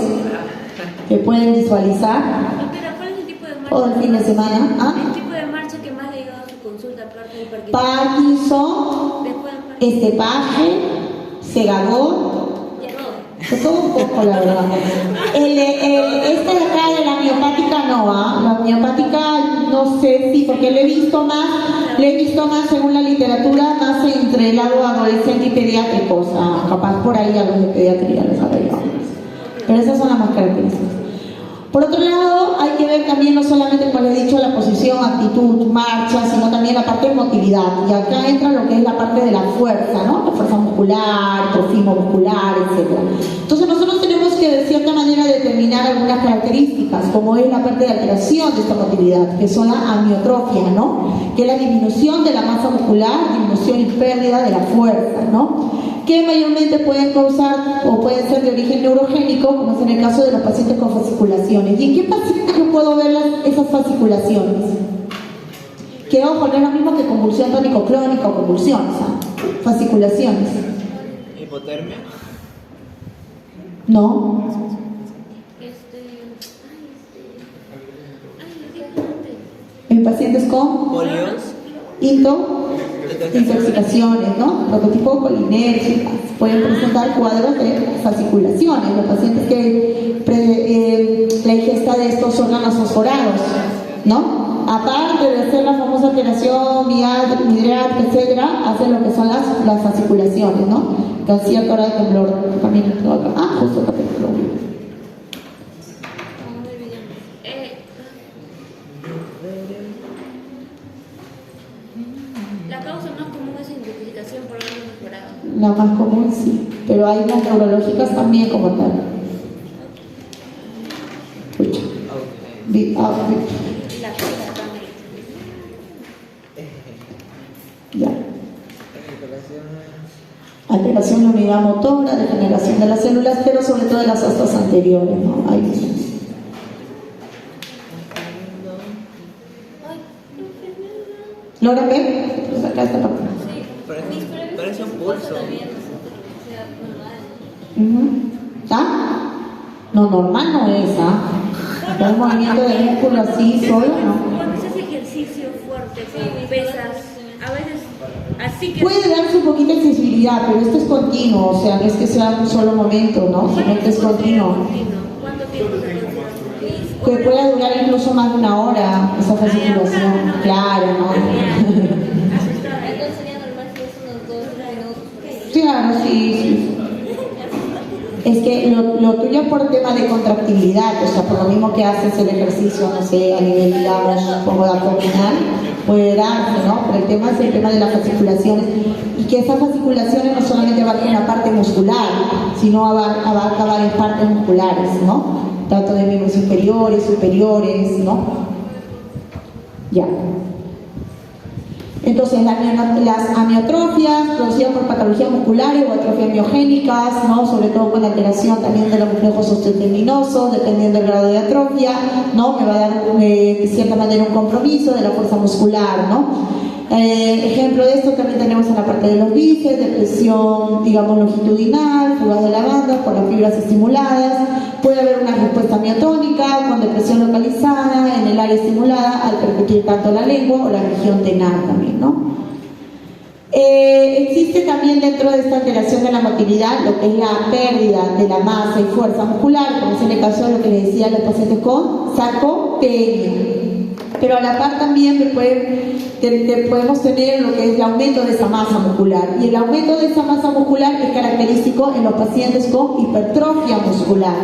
que pueden visualizar Pero ¿cuál es el tipo de marcha? todo el fin de semana. ¿Ah? El tipo de marcha que más le ha llegado a su consulta, aparte Parkinson, estepaje, segador, de todo un poco, la verdad. Este de acá de la miopática no, la miopática no sé si, porque lo he visto más según la literatura, más entre el lado adolescente y pediátrico, o sea, capaz por ahí a los de pediatría les arreglamos. Pero esas son las más características. Por otro lado, hay que ver también no solamente, como les he dicho, la posición, actitud, marcha, sino también la parte de motilidad. Y acá entra lo que es la parte de la fuerza, ¿no? La fuerza muscular, trofismo muscular, etc. Entonces nosotros tenemos que de cierta manera determinar algunas características, como es la parte de alteración de esta motilidad, que son la amiotrofia, ¿no? Que es la disminución de la masa muscular, disminución y pérdida de la fuerza, ¿no? Que mayormente pueden causar o pueden ser de origen neurogénico, como es en el caso de los pacientes con fasciculaciones. ¿Y en qué pacientes yo puedo ver esas fasciculaciones? Que ojo, no es lo mismo que convulsión tónico-clónica o convulsión, o sea, fasciculaciones. ¿Hipotermia? No. En pacientes con ¿Polios? intoxicaciones, ¿no? Prototipo colinérgicas. Pueden presentar cuadros de fasciculaciones. Los pacientes que la ingesta de estos órganos fosforados, ¿no? Aparte de hacer la famosa alteración midriática, etcétera, hacen lo que son las fasciculaciones, ¿no? Que a cierta hora de temblor también acá. Justo acá temblor. La causa más común es intoxicación por órganos fosforados. La más común sí, pero hay las neurológicas también como tal. Escucha. La causa también. Ya. Alteración de la unidad motora, degeneración de las células, pero sobre todo de las astas anteriores, ¿no? Ahí viene. ¿Logran ver? Pues acá está parte. Parece un pulso. ¿Está? No, normal no es, un movimiento de músculo así solo, ¿no? Cuando se hace ejercicio fuerte, con pesas, a veces así que... Puede darse un poquito de sensibilidad, pero esto es continuo, o sea, no es que sea un solo momento, ¿no? Sino que es continuo. ¿Cuánto tiempo se considera? Que pueda durar incluso más de una hora esa fasciculación. Claro, ¿no? Entonces sería normal si es unos 2 minutos. Claro, sí. Es que lo tuyo es por tema de contractibilidad, o sea, por lo mismo que haces el ejercicio, no sé, a nivel, digamos, como de abdominal, puede darse, ¿no? Pero el tema es el tema de las fasciculaciones, y que esas fasciculaciones no solamente abarcan la parte muscular, sino abarca varias partes musculares, ¿no? Tanto de miembros inferiores, superiores, ¿no? Ya. Entonces, las amiotrofias producidas por patologías musculares o atrofias miogénicas, ¿no? Sobre todo con alteración también de los reflejos osteotendinosos, dependiendo del grado de atrofia, ¿no? Me va a dar de cierta manera un compromiso de la fuerza muscular, ¿no? Ejemplo de esto también tenemos en la parte de los bíceps, depresión, digamos, longitudinal, fugas de la banda por las fibras estimuladas. Puede haber una respuesta miotónica con depresión localizada en el área estimulada al percutir tanto la lengua o la región tenar también, ¿no? Existe también dentro de esta alteración de la motilidad lo que es la pérdida de la masa y fuerza muscular, como es en el caso de lo que les decía a los pacientes con sarcopenia. Pero a la par también podemos tener lo que es el aumento de esa masa muscular. Y el aumento de esa masa muscular es característico en los pacientes con hipertrofia muscular.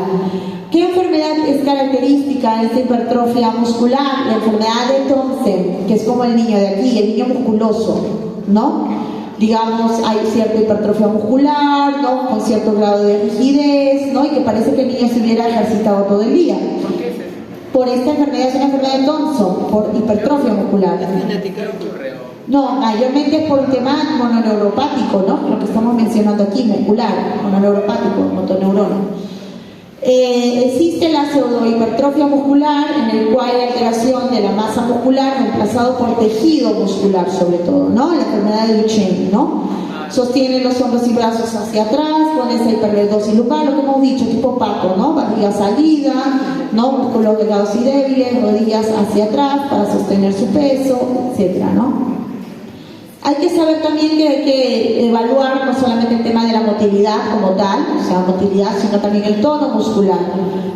¿Qué enfermedad es característica de esta hipertrofia muscular? La enfermedad de Thompson, que es como el niño de aquí, el niño musculoso, ¿no? Digamos, hay cierta hipertrofia muscular, ¿no? Con cierto grado de rigidez, ¿no? Y que parece que el niño se hubiera ejercitado todo el día. Por esta enfermedad, es una enfermedad de Thompson, por hipertrofia muscular. No, mayormente es por un tema mononeuropático, ¿no? Lo que estamos mencionando aquí, muscular, mononeuropático, motoneurona. Existe la pseudohipertrofia muscular, en el cual hay alteración de la masa muscular reemplazado por tejido muscular, sobre todo, ¿no? La enfermedad de Duchenne, ¿no? Sostiene los hombros y brazos hacia atrás, con esa hiperlordosis lumbar, lo que hemos dicho, tipo pato, ¿no? Barriga salida, ¿no? Músculos delgados y débiles, rodillas hacia atrás para sostener su peso, etcétera, ¿no? Hay que saber también que hay que evaluar no solamente el tema de la motilidad como tal, o sea, motilidad, sino también el tono muscular.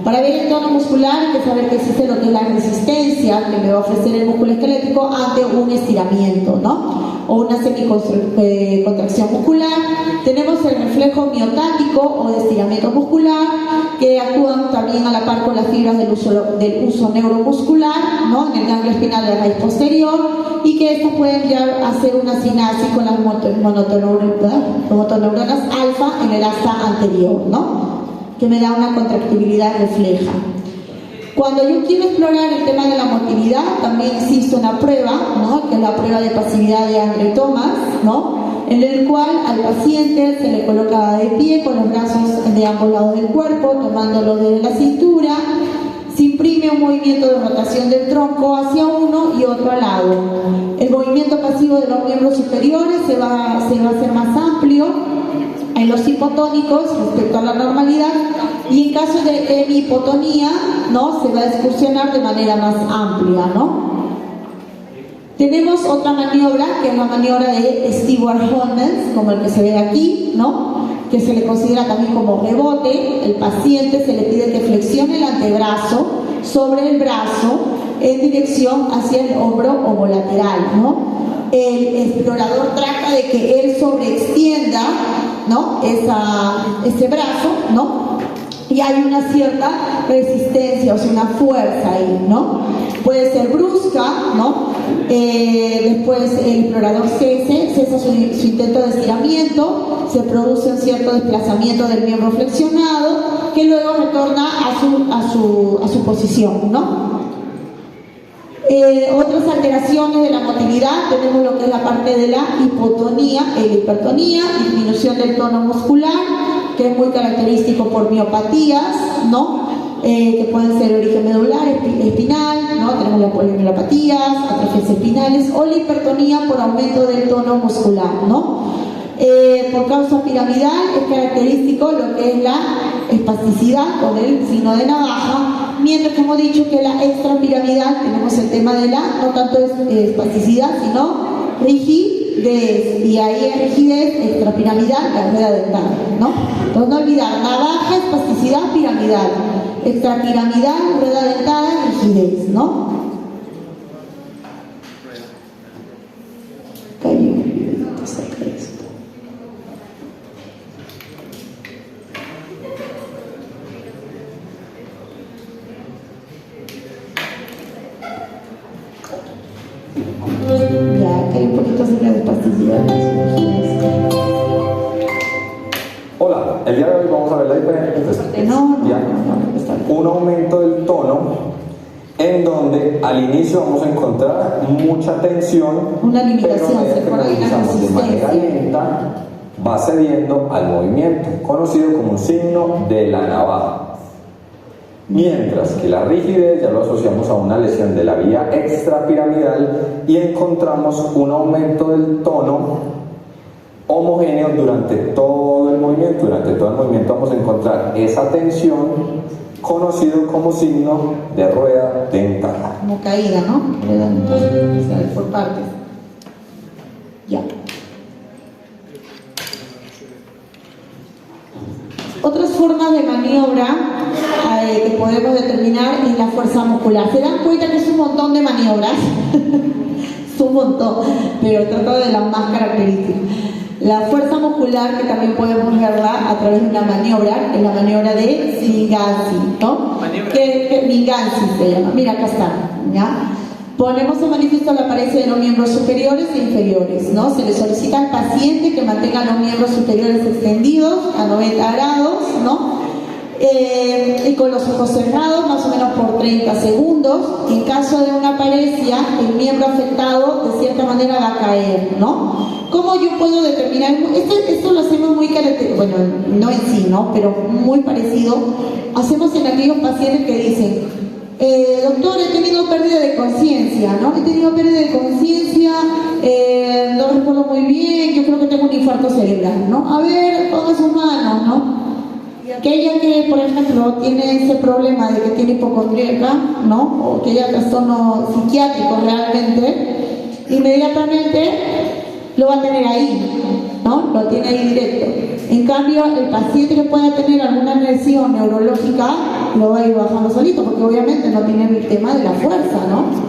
Para ver el tono muscular hay que saber que existe lo que es la resistencia que me va a ofrecer el músculo esquelético ante un estiramiento, ¿no? O una semicontracción muscular. Tenemos el reflejo miotático o de estiramiento muscular, que actúan también a la par con las fibras del uso neuromuscular, ¿no? En el ganglio espinal de la raíz posterior, y que estos pueden llegar a hacer una sinapsis con las motoneuronas alfa en el asta anterior, ¿no? Que me da una contractibilidad refleja. Cuando yo quiero explorar el tema de la motilidad, también existe una prueba, ¿no? Que es la prueba de pasividad de Andre-Thomas, ¿no? En el cual al paciente se le coloca de pie con los brazos de ambos lados del cuerpo, tomándolo de la cintura. Se imprime un movimiento de rotación del tronco hacia uno y otro al lado. El movimiento pasivo de los miembros superiores se va a hacer más amplio en los hipotónicos respecto a la normalidad, y en caso de hemihipotonía, ¿no? Se va a excursionar de manera más amplia, ¿no? Tenemos otra maniobra, que es la maniobra de Stewart-Holmes, como el que se ve aquí, ¿no? Que se le considera también como rebote. El paciente se le pide que flexione el antebrazo sobre el brazo en dirección hacia el hombro homolateral, ¿no? El explorador trata de que él sobreextienda, ¿no? Ese brazo, ¿no? Y hay una cierta resistencia, o sea, una fuerza ahí, ¿no? Puede ser brusca, ¿no? Después el explorador cesa su intento de estiramiento, se produce un cierto desplazamiento del miembro flexionado, que luego retorna a su posición, ¿no? Otras alteraciones de la motilidad, tenemos lo que es la parte de la hipotonía e hipertonía, disminución del tono muscular, que es muy característico por miopatías, ¿no? Que pueden ser de origen medular, espinal, ¿no? Tenemos las polimiolopatías, atrofias espinales, o la hipertonía por aumento del tono muscular, ¿no? Por causa piramidal es característico lo que es la espasticidad con el signo de navaja, mientras que hemos dicho que la extrapiramidal tenemos el tema de la, no tanto espasticidad, sino rigidez, y ahí es rigidez extrapiramidal, la rueda dental, ¿no? Entonces no olvidar, navaja, espasticidad, piramidal, extrapiramidal, rueda dentada, rigidez, ¿no? Ya, que hay un poquito acerca de espasticidad. Hola, el día de hoy vamos a ver la diferencia entre un aumento del tono, en donde al inicio vamos a encontrar mucha tensión, una limitación, pero a medida que lo realizamos de manera lenta, va cediendo al movimiento, conocido como un signo de la navaja. Mientras que la rigidez ya lo asociamos a una lesión de la vía extrapiramidal y encontramos un aumento del tono homogéneo durante todo el movimiento. Durante todo el movimiento vamos a encontrar esa tensión, conocido como signo de rueda dental. Como caída, ¿no? Rueda dental, o sea, por partes. Ya. Otras formas de maniobra que podemos determinar es la fuerza muscular. ¿Se dan cuenta que es un montón de maniobras? Es un montón, pero trato de las más características. La fuerza muscular, que también podemos verla a través de una maniobra, es la maniobra de Minganci, ¿no? Que Minganci se llama. Mira, acá está, ¿ya? Ponemos en manifiesto la pareja de los miembros superiores e inferiores, ¿no? Se le solicita al paciente que mantenga los miembros superiores extendidos a 90 grados, ¿no? Y con los ojos cerrados, más o menos por 30 segundos. En caso de una paresia, el miembro afectado de cierta manera va a caer, ¿no? ¿Cómo yo puedo determinar? Esto lo hacemos muy característico, bueno, no en sí, ¿no? Pero muy parecido. Hacemos en aquellos pacientes que dicen, doctor, he tenido pérdida de conciencia, ¿no? He tenido pérdida de conciencia, no recuerdo muy bien, yo creo que tengo un infarto cerebral, ¿no? A ver, ponga sus manos, ¿no? Y aquella que, por ejemplo, tiene ese problema de que tiene hipocondríaca, ¿no? O que haya trastorno psiquiátrico realmente, inmediatamente lo va a tener ahí, ¿no? Lo tiene ahí directo. En cambio, el paciente que pueda tener alguna lesión neurológica lo va a ir bajando solito, porque obviamente no tiene el tema de la fuerza, ¿no?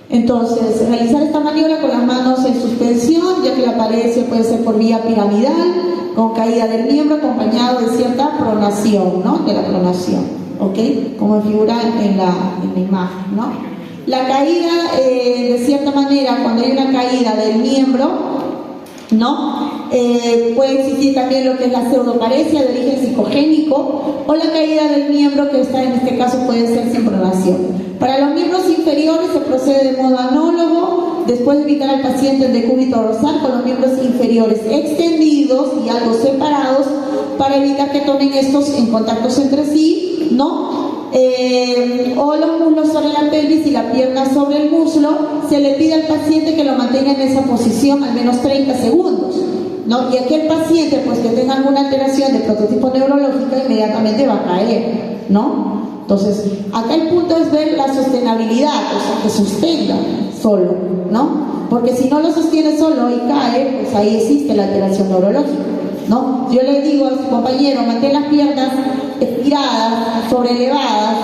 Entonces, realizar esta maniobra con las manos en suspensión, ya que la paresia puede ser por vía piramidal, con caída del miembro acompañado de cierta pronación, ¿no? De la pronación, ¿ok? Como figura en la imagen, ¿no? La caída, de cierta manera, cuando hay una caída del miembro, ¿no? Puede existir también lo que es la pseudoparesia de origen psicogénico o la caída del miembro, que está en este caso puede ser sin pronación. Para los miembros inferiores se procede de modo anólogo, después de ubicar al paciente en decúbito dorsal con los miembros inferiores extendidos y algo separados para evitar que tomen estos en contactos entre sí, ¿no? O los muslos sobre la pelvis y la pierna sobre el muslo. Se le pide al paciente que lo mantenga en esa posición al menos 30 segundos, ¿no? Y aquel paciente pues que tenga alguna alteración de prototipo neurológica inmediatamente va a caer, ¿no? Entonces, acá el punto es ver la sostenibilidad, o sea, que sostenga solo, ¿no? Porque si no lo sostiene solo y cae, pues ahí existe la alteración neurológica, ¿no? Yo le digo a su compañero, mantén las piernas estiradas, sobrelevadas,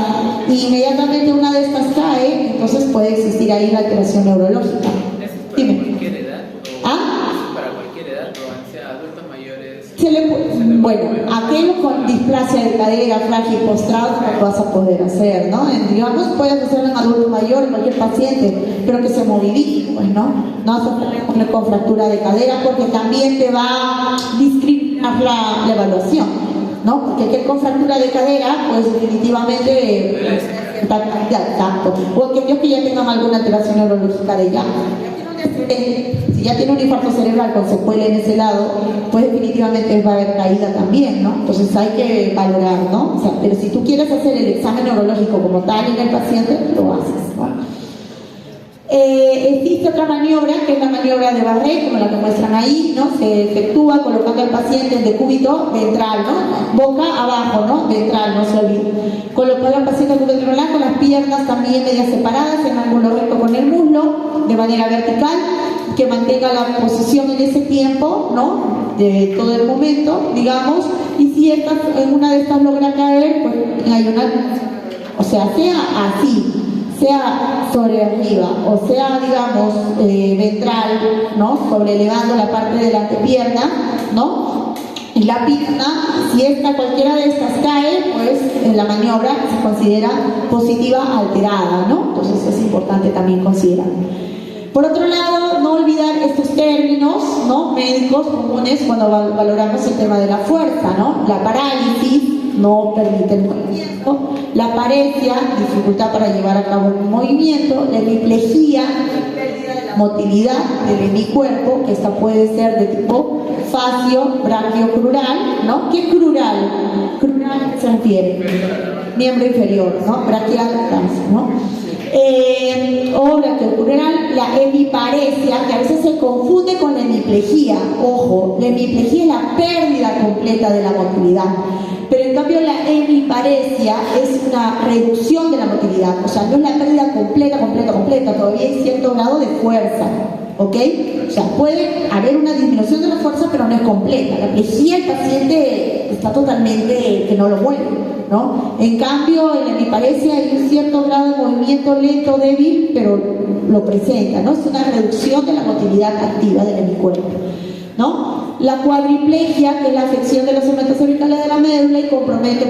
y inmediatamente una de estas cae, entonces puede existir ahí la alteración neurológica. ¿Eso es para Dime. cualquier edad? ¿Ah? ¿Eso es para cualquier edad? ¿O sea adultos mayores? Bueno, aquello con displasia de cadera, frágil, postrado, no lo vas a poder hacer, ¿no? Digamos, puedes hacerlo en adulto mayor, en cualquier paciente, pero que se movilice, pues, ¿no? No vas a poner con fractura de cadera, porque también te va a discriminar la evaluación, ¿no? Porque aquel con fractura de cadera, pues definitivamente exacto. O aquellos que ya tengan alguna alteración neurológica de ya. Si ya tiene un infarto cerebral con secuela en ese lado, pues definitivamente va a haber caída también, ¿no? Entonces hay que valorar, ¿no? O sea, pero si tú quieres hacer el examen neurológico como tal en el paciente, lo haces, ¿no? Existe otra maniobra, que es la maniobra de Barré, como la que muestran ahí, ¿no? Se efectúa colocando al paciente en decúbito ventral, ¿no? Boca abajo, ¿no? Ventral, no se olvide. Colocando al paciente en decúbito ventral con las piernas también medias separadas, en ángulo recto con el muslo, de manera vertical, que mantenga la posición en ese tiempo, ¿no? De todo el momento, digamos, y si en una de estas logra caer, pues hay una, o sea así, sea sobre arriba, o sea, digamos, ventral, ¿no? Sobrelevando la parte de la antepierna, ¿no? Y la pierna, si cualquiera de estas cae, pues en la maniobra se considera positiva alterada, ¿no? Entonces es importante también considerar. Por otro lado, no olvidar estos términos, ¿no? Médicos comunes cuando valoramos el tema de la fuerza, ¿no? La parálisis no permite el movimiento, la paresia, dificultad para llevar a cabo un movimiento, la hemiplegia, pérdida de la motilidad del hemicuerpo, que esta puede ser de tipo fascio, brachiocrural, ¿no? ¿Qué crural? Crural se refiere, miembro inferior, ¿no? Brachial, ¿no? O brachiocrural, la hemiparesia, que a veces se confunde con la hemiplegia. Ojo, la hemiplegia es la pérdida completa de la motilidad, pero en cambio la hemiparesia es una reducción de la motilidad, o sea, no es la pérdida completa, todavía hay cierto grado de fuerza, ¿ok? O sea, puede haber una disminución de la fuerza, pero no es completa. La hemiplegia, el paciente está totalmente que no lo mueve, ¿no? En cambio, en la hemiparesia hay un cierto grado de movimiento lento, débil, pero lo presenta, ¿no? Es una reducción de la motilidad activa del hemicuerpo, ¿no? La cuadriplegia, que es la afección de los segmentos cervicales de la médula y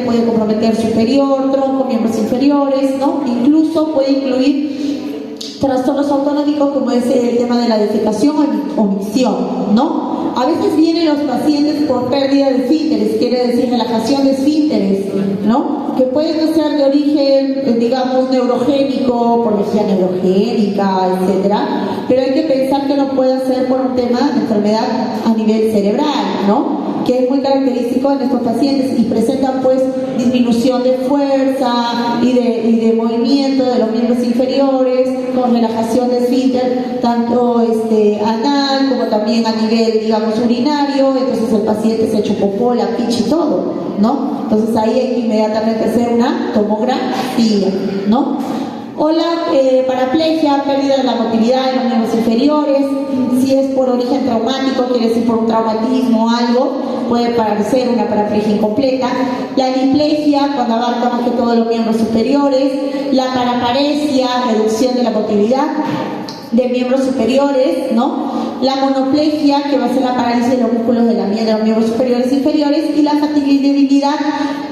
puede comprometer superior, tronco, miembros inferiores, ¿no? Incluso puede incluir trastornos autonómicos como es el tema de la defecación o omisión, ¿no? A veces vienen los pacientes por pérdida de esfínteres, quiere decir relajación de esfínteres, ¿no? Que pueden ser de origen, digamos, neurogénico, por lesión neurogénica, etcétera, pero hay que pensar que no puede ser por un tema de enfermedad a nivel cerebral, ¿no? Que es muy característico en estos pacientes y presentan pues disminución de fuerza y de movimiento de los miembros inferiores, con relajación de esfínter, tanto anal como también a nivel, digamos, urinario. Entonces el paciente se echó popó, la picha y todo, ¿no? Entonces ahí hay que inmediatamente hacer una tomografía, ¿no? O la paraplegia, pérdida de la motilidad en los miembros inferiores. Si es por origen traumático, quiere decir por un traumatismo o algo, puede parecer una paraplegia incompleta. La hemiplegia, cuando abarca más que todos los miembros superiores. La paraparesia, reducción de la motilidad de miembros superiores, ¿no? La monoplegia, que va a ser la parálisis de los músculos de los miembros superiores e inferiores. Y la fatiga y debilidad,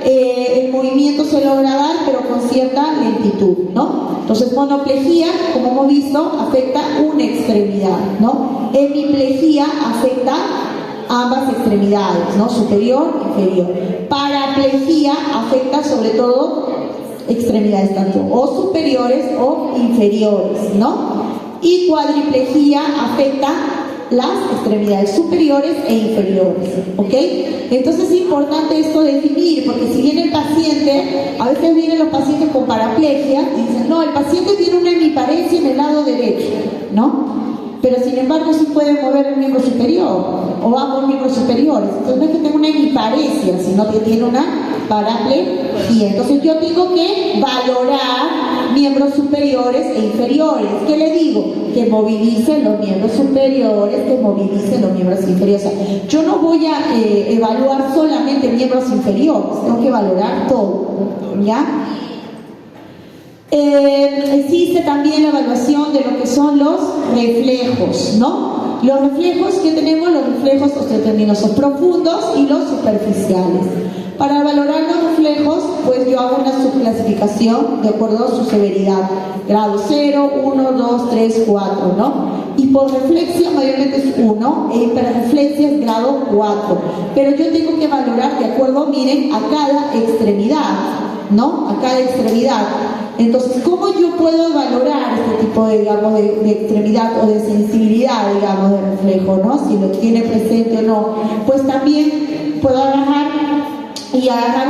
el movimiento se logra dar, pero con cierta lentitud, ¿no? Entonces, monoplegia, como hemos visto, afecta una extremidad, ¿no? Hemiplegia afecta ambas extremidades, ¿no? Superior e inferior. Paraplegia afecta sobre todo extremidades tanto o superiores o inferiores, ¿no? Y cuadriplegia afecta las extremidades superiores e inferiores, ¿ok? Entonces es importante esto definir, porque si viene el paciente, a veces vienen los pacientes con paraplegia y dicen, no, el paciente tiene una hemiparesia en el lado derecho, ¿no? Pero sin embargo sí puede mover el miembro superior o ambos miembros superiores. Entonces no es que tenga una hemiparesia, sino que tiene una paraplegia. Entonces yo tengo que valorar miembros superiores e inferiores. ¿Qué le digo? Que movilicen los miembros superiores, que movilicen los miembros inferiores. O sea, yo no voy a evaluar solamente miembros inferiores, tengo que valorar todo, ¿ya? Existe también la evaluación de lo que son los reflejos, ¿no? Los reflejos que tenemos, los reflejos osteotendiinosos profundos y los superficiales. Para valorar los reflejos, pues yo hago una subclasificación de acuerdo a su severidad. Grado 0, 1, 2, 3, 4, ¿no? Y por reflexia mayormente es 1 e hiperreflexia es grado 4. Pero yo tengo que valorar de acuerdo, miren, a cada extremidad, ¿no? A cada extremidad. Entonces, ¿cómo yo puedo valorar este tipo de, digamos, de extremidad o de sensibilidad, digamos, de reflejo, ¿no? Si lo tiene presente o no. Pues también puedo agarrar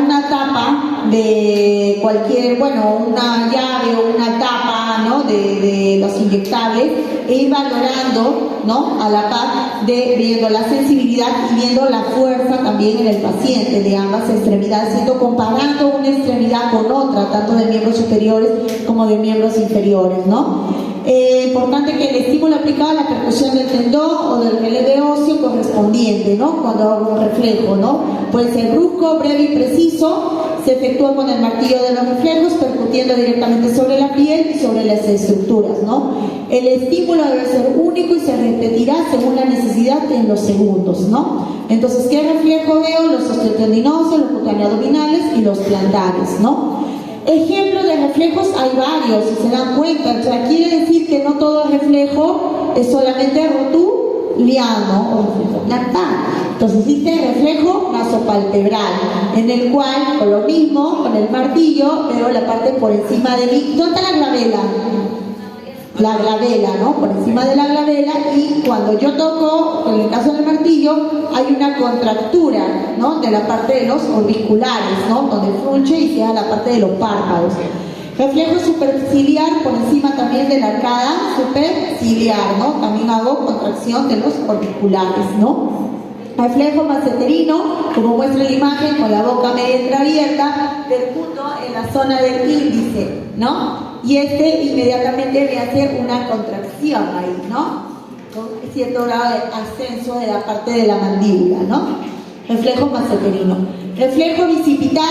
una tapa de cualquier, bueno, una llave o una tapa, ¿no? de los inyectables e ir valorando, ¿no? A la par de viendo la sensibilidad y viendo la fuerza también en el paciente de ambas extremidades, comparando una extremidad con otra, tanto de miembros superiores como de miembros inferiores, ¿no? Importante que el estímulo aplicado a la percusión del tendón o del relieve óseo correspondiente, ¿no? Cuando hago un reflejo, ¿no? Puede ser brusco, breve y preciso. Se efectúa con el martillo de los reflejos, percutiendo directamente sobre la piel y sobre las estructuras, ¿no? El estímulo debe ser único y se repetirá según la necesidad en los segundos, ¿no? Entonces, ¿qué reflejo veo? Los osteotendinosos, los cutáneo-abdominales y los plantares, ¿no? Ejemplos de reflejos hay varios, si se dan cuenta. O sea, quiere decir que no todo reflejo es solamente rotuliano o reflejo plantar. Entonces existe el reflejo nasopalpebral, en el cual, con lo mismo, con el martillo, veo la parte por encima de mí. ¿Dónde está la glabela? La glabela, ¿no? Por encima de la glabela, y cuando yo toco, en el caso del martillo, hay una contractura, ¿no? De la parte de los orbiculares, ¿no? Donde frunche y queda la parte de los párpados. Reflejo superciliar por encima también de la arcada superciliar, ¿no? También hago contracción de los orbiculares, ¿no? Reflejo maceterino, como muestra la imagen, con la boca media entreabierta, percuto en la zona del índice, ¿no? Y inmediatamente me hace una contracción ahí, ¿no? Con cierto grado de ascenso de la parte de la mandíbula, ¿no? Reflejo maceterino. Reflejo bicipital,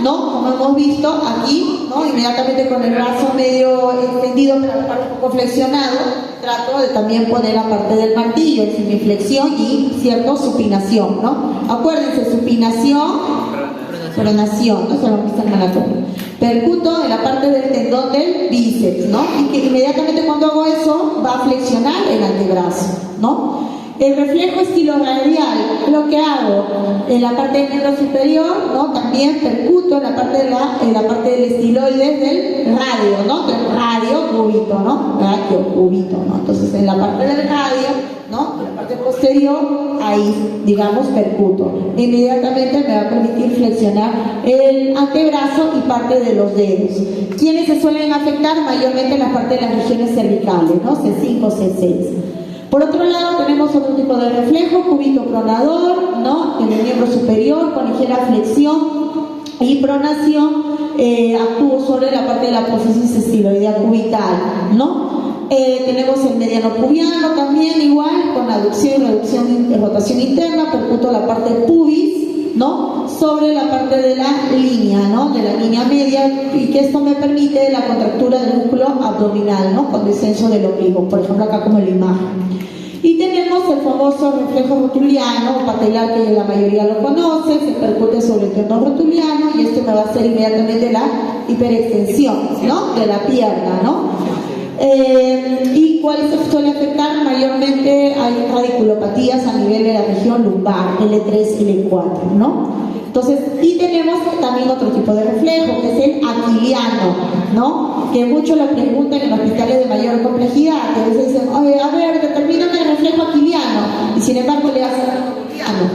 ¿no? Como hemos visto aquí, ¿no? Inmediatamente con el brazo medio extendido, pero la parte un poco flexionado, trato de también poner la parte del martillo, semiflexión y cierta supinación, ¿no? Acuérdense, supinación, pronación, ¿no? Se lo muestran en la anatomía. Percuto en la parte del tendón del bíceps, ¿no? Y que inmediatamente cuando hago eso va a flexionar el antebrazo, ¿no? El reflejo estilo radial, lo que hago en la parte del miembro superior, ¿no? También percuto en la parte del estiloides del radio, ¿no? Del radio cúbito, ¿no? Radio cúbito, ¿no? Entonces en la parte del radio, ¿no? En la parte posterior, ahí, digamos, percuto. Inmediatamente me va a permitir flexionar el antebrazo y parte de los dedos. ¿Quiénes se suelen afectar? Mayormente en la parte de las regiones cervicales, ¿no? C5, C6. Por otro lado tenemos otro tipo de reflejo, cúbito pronador, ¿no? En el miembro superior con ligera flexión y pronación actúo sobre la parte de la apófisis estiloidea cubital, ¿no? Tenemos el mediano pubiano también igual, con aducción y reducción y rotación interna, percuto la parte pubis, ¿no? Sobre la parte de la línea, ¿no? De la línea media, y que esto me permite la contractura del músculo abdominal, ¿no? Con descenso del ombligo, por ejemplo acá como en la imagen. Y tenemos el famoso reflejo rotuliano o patelar, que la mayoría lo conoce, se percute sobre el tendón rotuliano, y esto me va a hacer inmediatamente la hiperextensión, ¿no? De la pierna, ¿no? ¿Y cuáles se suele afectar? Mayormente hay radiculopatías a nivel de la región lumbar, L3 y L4, ¿no? Entonces, y tenemos también otro tipo de reflejo, que es el aquiliano, ¿no? Que muchos lo preguntan en hospitales de mayor complejidad, que a veces dicen, oye, a ver, determíname el reflejo aquiliano, y sin embargo le hacen aquiliano.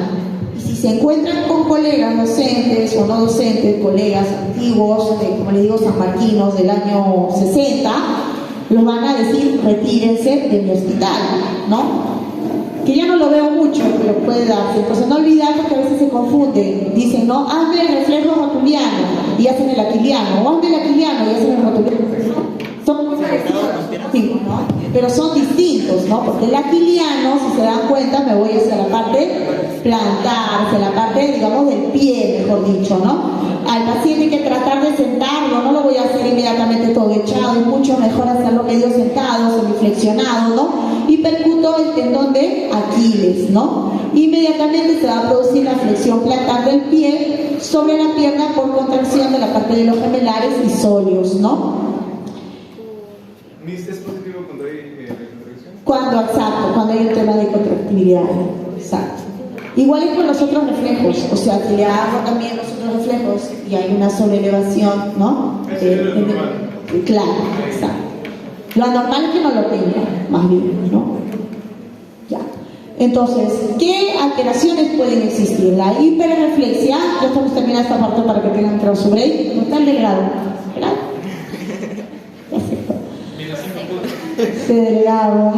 Y si se encuentran con colegas docentes o no docentes, colegas antiguos, como les digo, sanmarquinos del año 60, los van a decir, retírense de mi hospital, ¿no? Que ya no lo veo mucho, pero puede darse. Entonces no olvidar, porque a veces se confunden. Dicen, no, hazme el reflejo rotuliano y hacen el aquiliano, o hazme el aquiliano y hacen el rotuliano. Son muy parecidos, sí, ¿no? Pero son distintos, ¿no? Porque el aquiliano, si se dan cuenta, me voy hacia la parte plantar, hacia la parte, digamos, del pie, mejor dicho, ¿no? Al paciente hay que tratar de sentarlo, no lo voy a hacer inmediatamente todo echado, es mucho mejor hacerlo medio sentado, semiflexionado, ¿no? Y percuto el tendón de Aquiles, ¿no? Inmediatamente se va a producir la flexión plantar del pie sobre la pierna por contracción de la parte de los gemelares y sóleos, ¿no? ¿Es positivo cuando hay contracción? Cuando hay un tema de contractibilidad, exacto. Igual es con los otros reflejos, o sea, que le hago también los otros reflejos y hay una sobreelevación, ¿no? Claro, exacto. Lo anormal es que no lo tenga, más bien, ¿no? Ya. Entonces, ¿qué alteraciones pueden existir? La hiperreflexia, ya estamos terminando esta parte para que tengan claro su break, no está el delgado, ¿verdad? Delgado,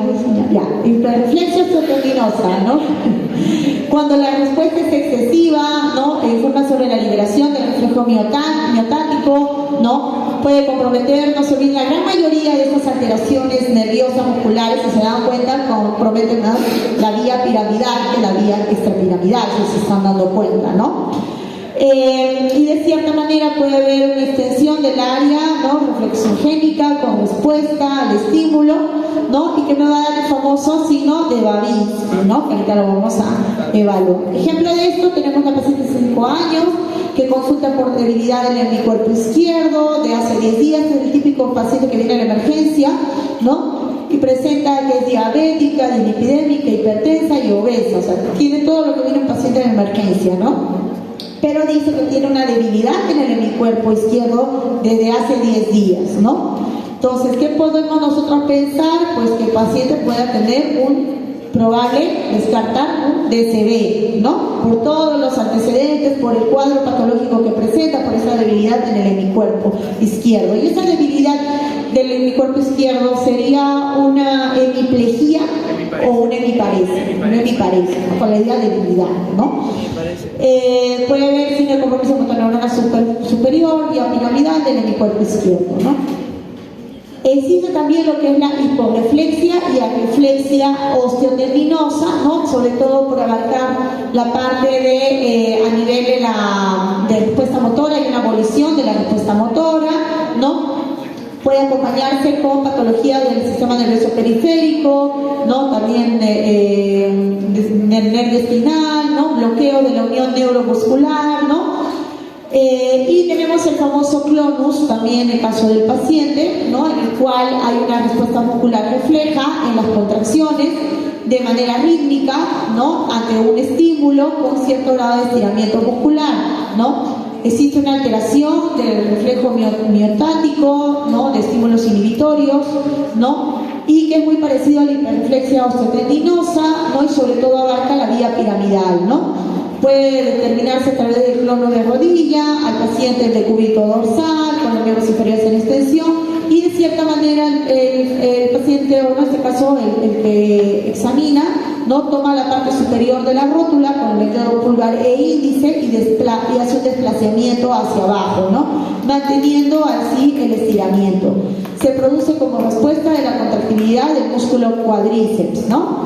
ya, hiperreflexia osteotendinosa, ¿no? Cuando la respuesta es excesiva, ¿no? Informa sobre la liberación del reflejo miotático, ¿no? Puede comprometer, no se olviden, la gran mayoría de estas alteraciones nerviosas musculares, si se dan cuenta, comprometen más la vía piramidal que la vía extrapiramidal, si se están dando cuenta, ¿no? Y de cierta manera puede haber una extensión del área, ¿no? Reflexogénica con respuesta al estímulo, ¿no? Y que me va a dar el famoso signo de Babinski, ¿no? Que ahorita lo vamos a evaluar. Ejemplo de esto, tenemos una paciente de 5 años que consulta por debilidad en el hemisferio izquierdo de hace 10 días, es el típico paciente que viene a la emergencia, ¿no? Y presenta que es diabética, dislipidémica, hipertensa y obesa, o sea, tiene todo lo que viene un paciente en emergencia, ¿no? Pero dice que tiene una debilidad en el hemicuerpo izquierdo desde hace 10 días, ¿no? Entonces, ¿qué podemos nosotros pensar? Pues que el paciente pueda tener descartar un DCB, ¿no? Por todos los antecedentes, por el cuadro patológico que presenta, por esa debilidad en el hemicuerpo izquierdo. Y esa debilidad del hemicuerpo izquierdo sería una hemiplegia o una hemiparesia, ¿no? Con la idea de debilidad, ¿no? Puede haber sin el compromiso con la neurona superior y piramidal del hemicuerpo izquierdo, ¿no? Existe también lo que es la hiporreflexia y arreflexia osteotendinosa, ¿no? Sobre todo por abarcar la parte de a nivel de respuesta motora, hay una abolición de la respuesta motora, ¿no? Puede acompañarse con patología del sistema nervioso periférico, ¿no? También del nervio espinal, ¿no? Bloqueo de la unión neuromuscular, ¿no? Y tenemos el famoso clonus también en el caso del paciente, ¿no? En el cual hay una respuesta muscular refleja en las contracciones de manera rítmica, ¿no? Ante un estímulo con cierto grado de estiramiento muscular, ¿no? Existe una alteración del reflejo miotático, ¿no? De estímulos inhibitorios, ¿no? Y que es muy parecido a la hiperreflexia osteotendinosa, ¿no? Y sobre todo abarca la vía piramidal, ¿no? Puede determinarse a través del clono de rodilla, al paciente de cúbito dorsal, con los miembros inferiores en extensión, y de cierta manera el paciente, o en este caso el que examina, ¿no? Toma la parte superior de la rótula con el dedo pulgar e índice y hace un desplazamiento hacia abajo, ¿no? Manteniendo así el estiramiento. Se produce como respuesta de la contractilidad del músculo cuádriceps, ¿no?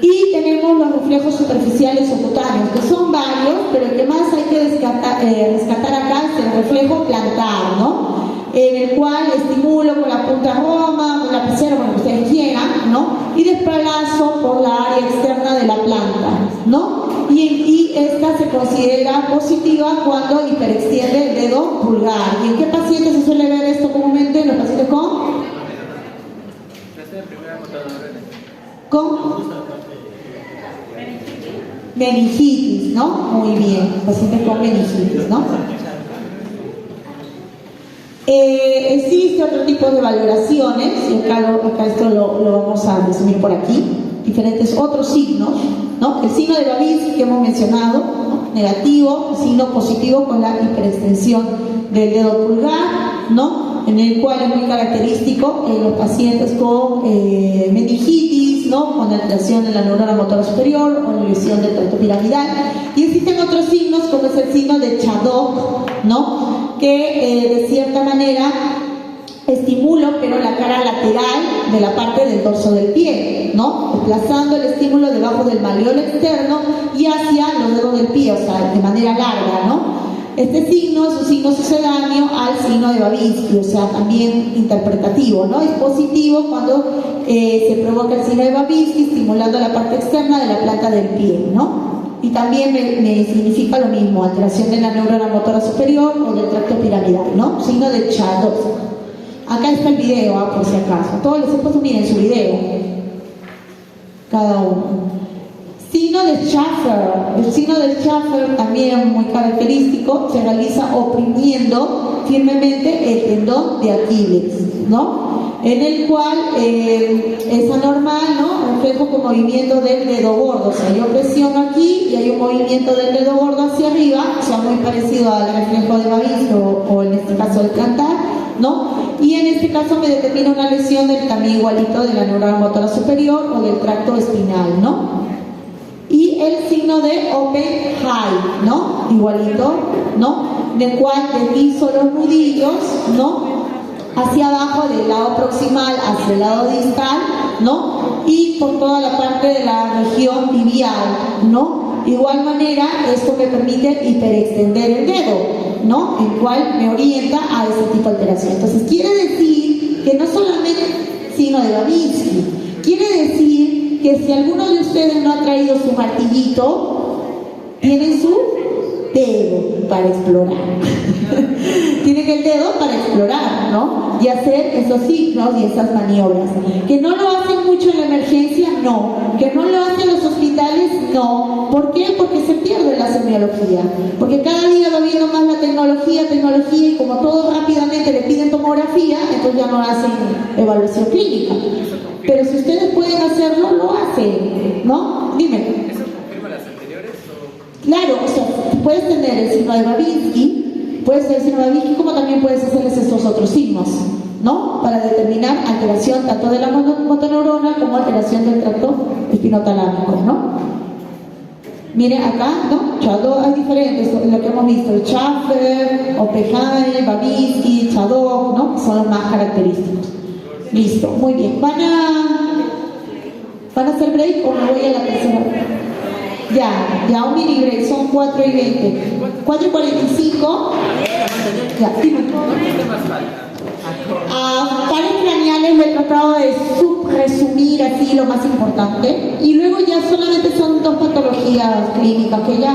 Y tenemos los reflejos superficiales o cutáneos, que son varios, pero el que más hay que rescatar acá es el reflejo plantar, ¿no? En el cual estimulo con la punta roma, con la lapicero, con lo que ustedes quieran, ¿no? Y desplazo por la área externa de la planta, ¿no? Y esta se considera positiva cuando hiperextiende el dedo pulgar. ¿Y en qué pacientes se suele ver esto comúnmente? En los pacientes con meningitis, ¿no? Muy bien, pacientes con meningitis, ¿no? Existe otro tipo de valoraciones, y acá esto lo vamos a resumir por aquí, diferentes otros signos, ¿no? El signo de Babinski que hemos mencionado, ¿no? Negativo, el signo positivo con la hiperextensión del dedo pulgar, ¿no? En el cual es muy característico en los pacientes con meningitis, ¿no? Con alteración en la neurona motora superior o en lesión del tracto piramidal. Y existen otros signos como es el signo de Chadok, ¿no? Que de cierta manera estimulo pero la cara lateral de la parte del dorso del pie, ¿no? Desplazando el estímulo debajo del malleolo externo y hacia los dedos del pie, o sea, de manera larga, ¿no? Este signo es un signo sucedáneo al signo de Babinski, o sea, también interpretativo, ¿no? Es positivo cuando se provoca el signo de Babinski estimulando la parte externa de la planta del pie, ¿no? Y también me significa lo mismo, alteración de la neurona motora superior o del tracto piramidal, ¿no? Signo de Chadok. Acá está el video, por si acaso. Todos les he puesto, miren su video. Cada uno. Signo de Schaffer. El signo de Schaffer también muy característico, se realiza oprimiendo firmemente el tendón de Aquiles, ¿no? En el cual es anormal, ¿no? Reflejo con movimiento del dedo gordo, o sea, yo presiono aquí y hay un movimiento del dedo gordo hacia arriba, o sea, muy parecido al reflejo de Babinski o en este caso el plantar, ¿no? Y en este caso me determina una lesión también igualito de la neurona motora superior o del tracto espinal, ¿no? Y el signo de Open High, ¿no? Igualito, ¿no? Del cual deslizo los nudillos, ¿no? Hacia abajo del lado proximal hacia el lado distal, ¿no? Y por toda la parte de la región tibial, ¿no? De igual manera, esto me permite hiperextender el dedo, ¿no? El cual me orienta a este tipo de alteración. Entonces, quiere decir que no solamente signo de Babinski, quiere decir que si alguno de ustedes no ha traído su martillito, tienen su dedo para explorar. Tienen el dedo para explorar, ¿no? Y hacer esos signos y esas maniobras. Que no lo hacen mucho en la emergencia, no. Que no lo hacen en los hospitales, no. ¿Por qué? Porque se pierde la semiología. Porque cada día va viendo más la tecnología, y como todos rápidamente le piden tomografía, entonces ya no hacen evaluación clínica. Pero si ustedes pueden hacerlo, lo hacen, ¿no? Dime. ¿Eso confirma las anteriores o...? Claro, o sea, puedes tener el signo de Babinski, puedes tener el signo de Babinski, como también puedes hacerles estos otros signos, ¿no? Para determinar alteración tanto de la motoneurona como alteración del tracto espinotalámico, ¿no? Miren acá, ¿no? Chadok, hay diferentes, lo que hemos visto, el Schaffer, Oppenheim, Babinski, Chadok, ¿no? Son los más característicos. Listo, muy bien. ¿Van a hacer break o me voy a la tercera? Ya, un mini break, son 4:20. 4:45. Ya, dime. ¿Qué más falta? Pares craneales lo he tratado de resumir así lo más importante. Y luego ya solamente son 2 patologías clínicas que ya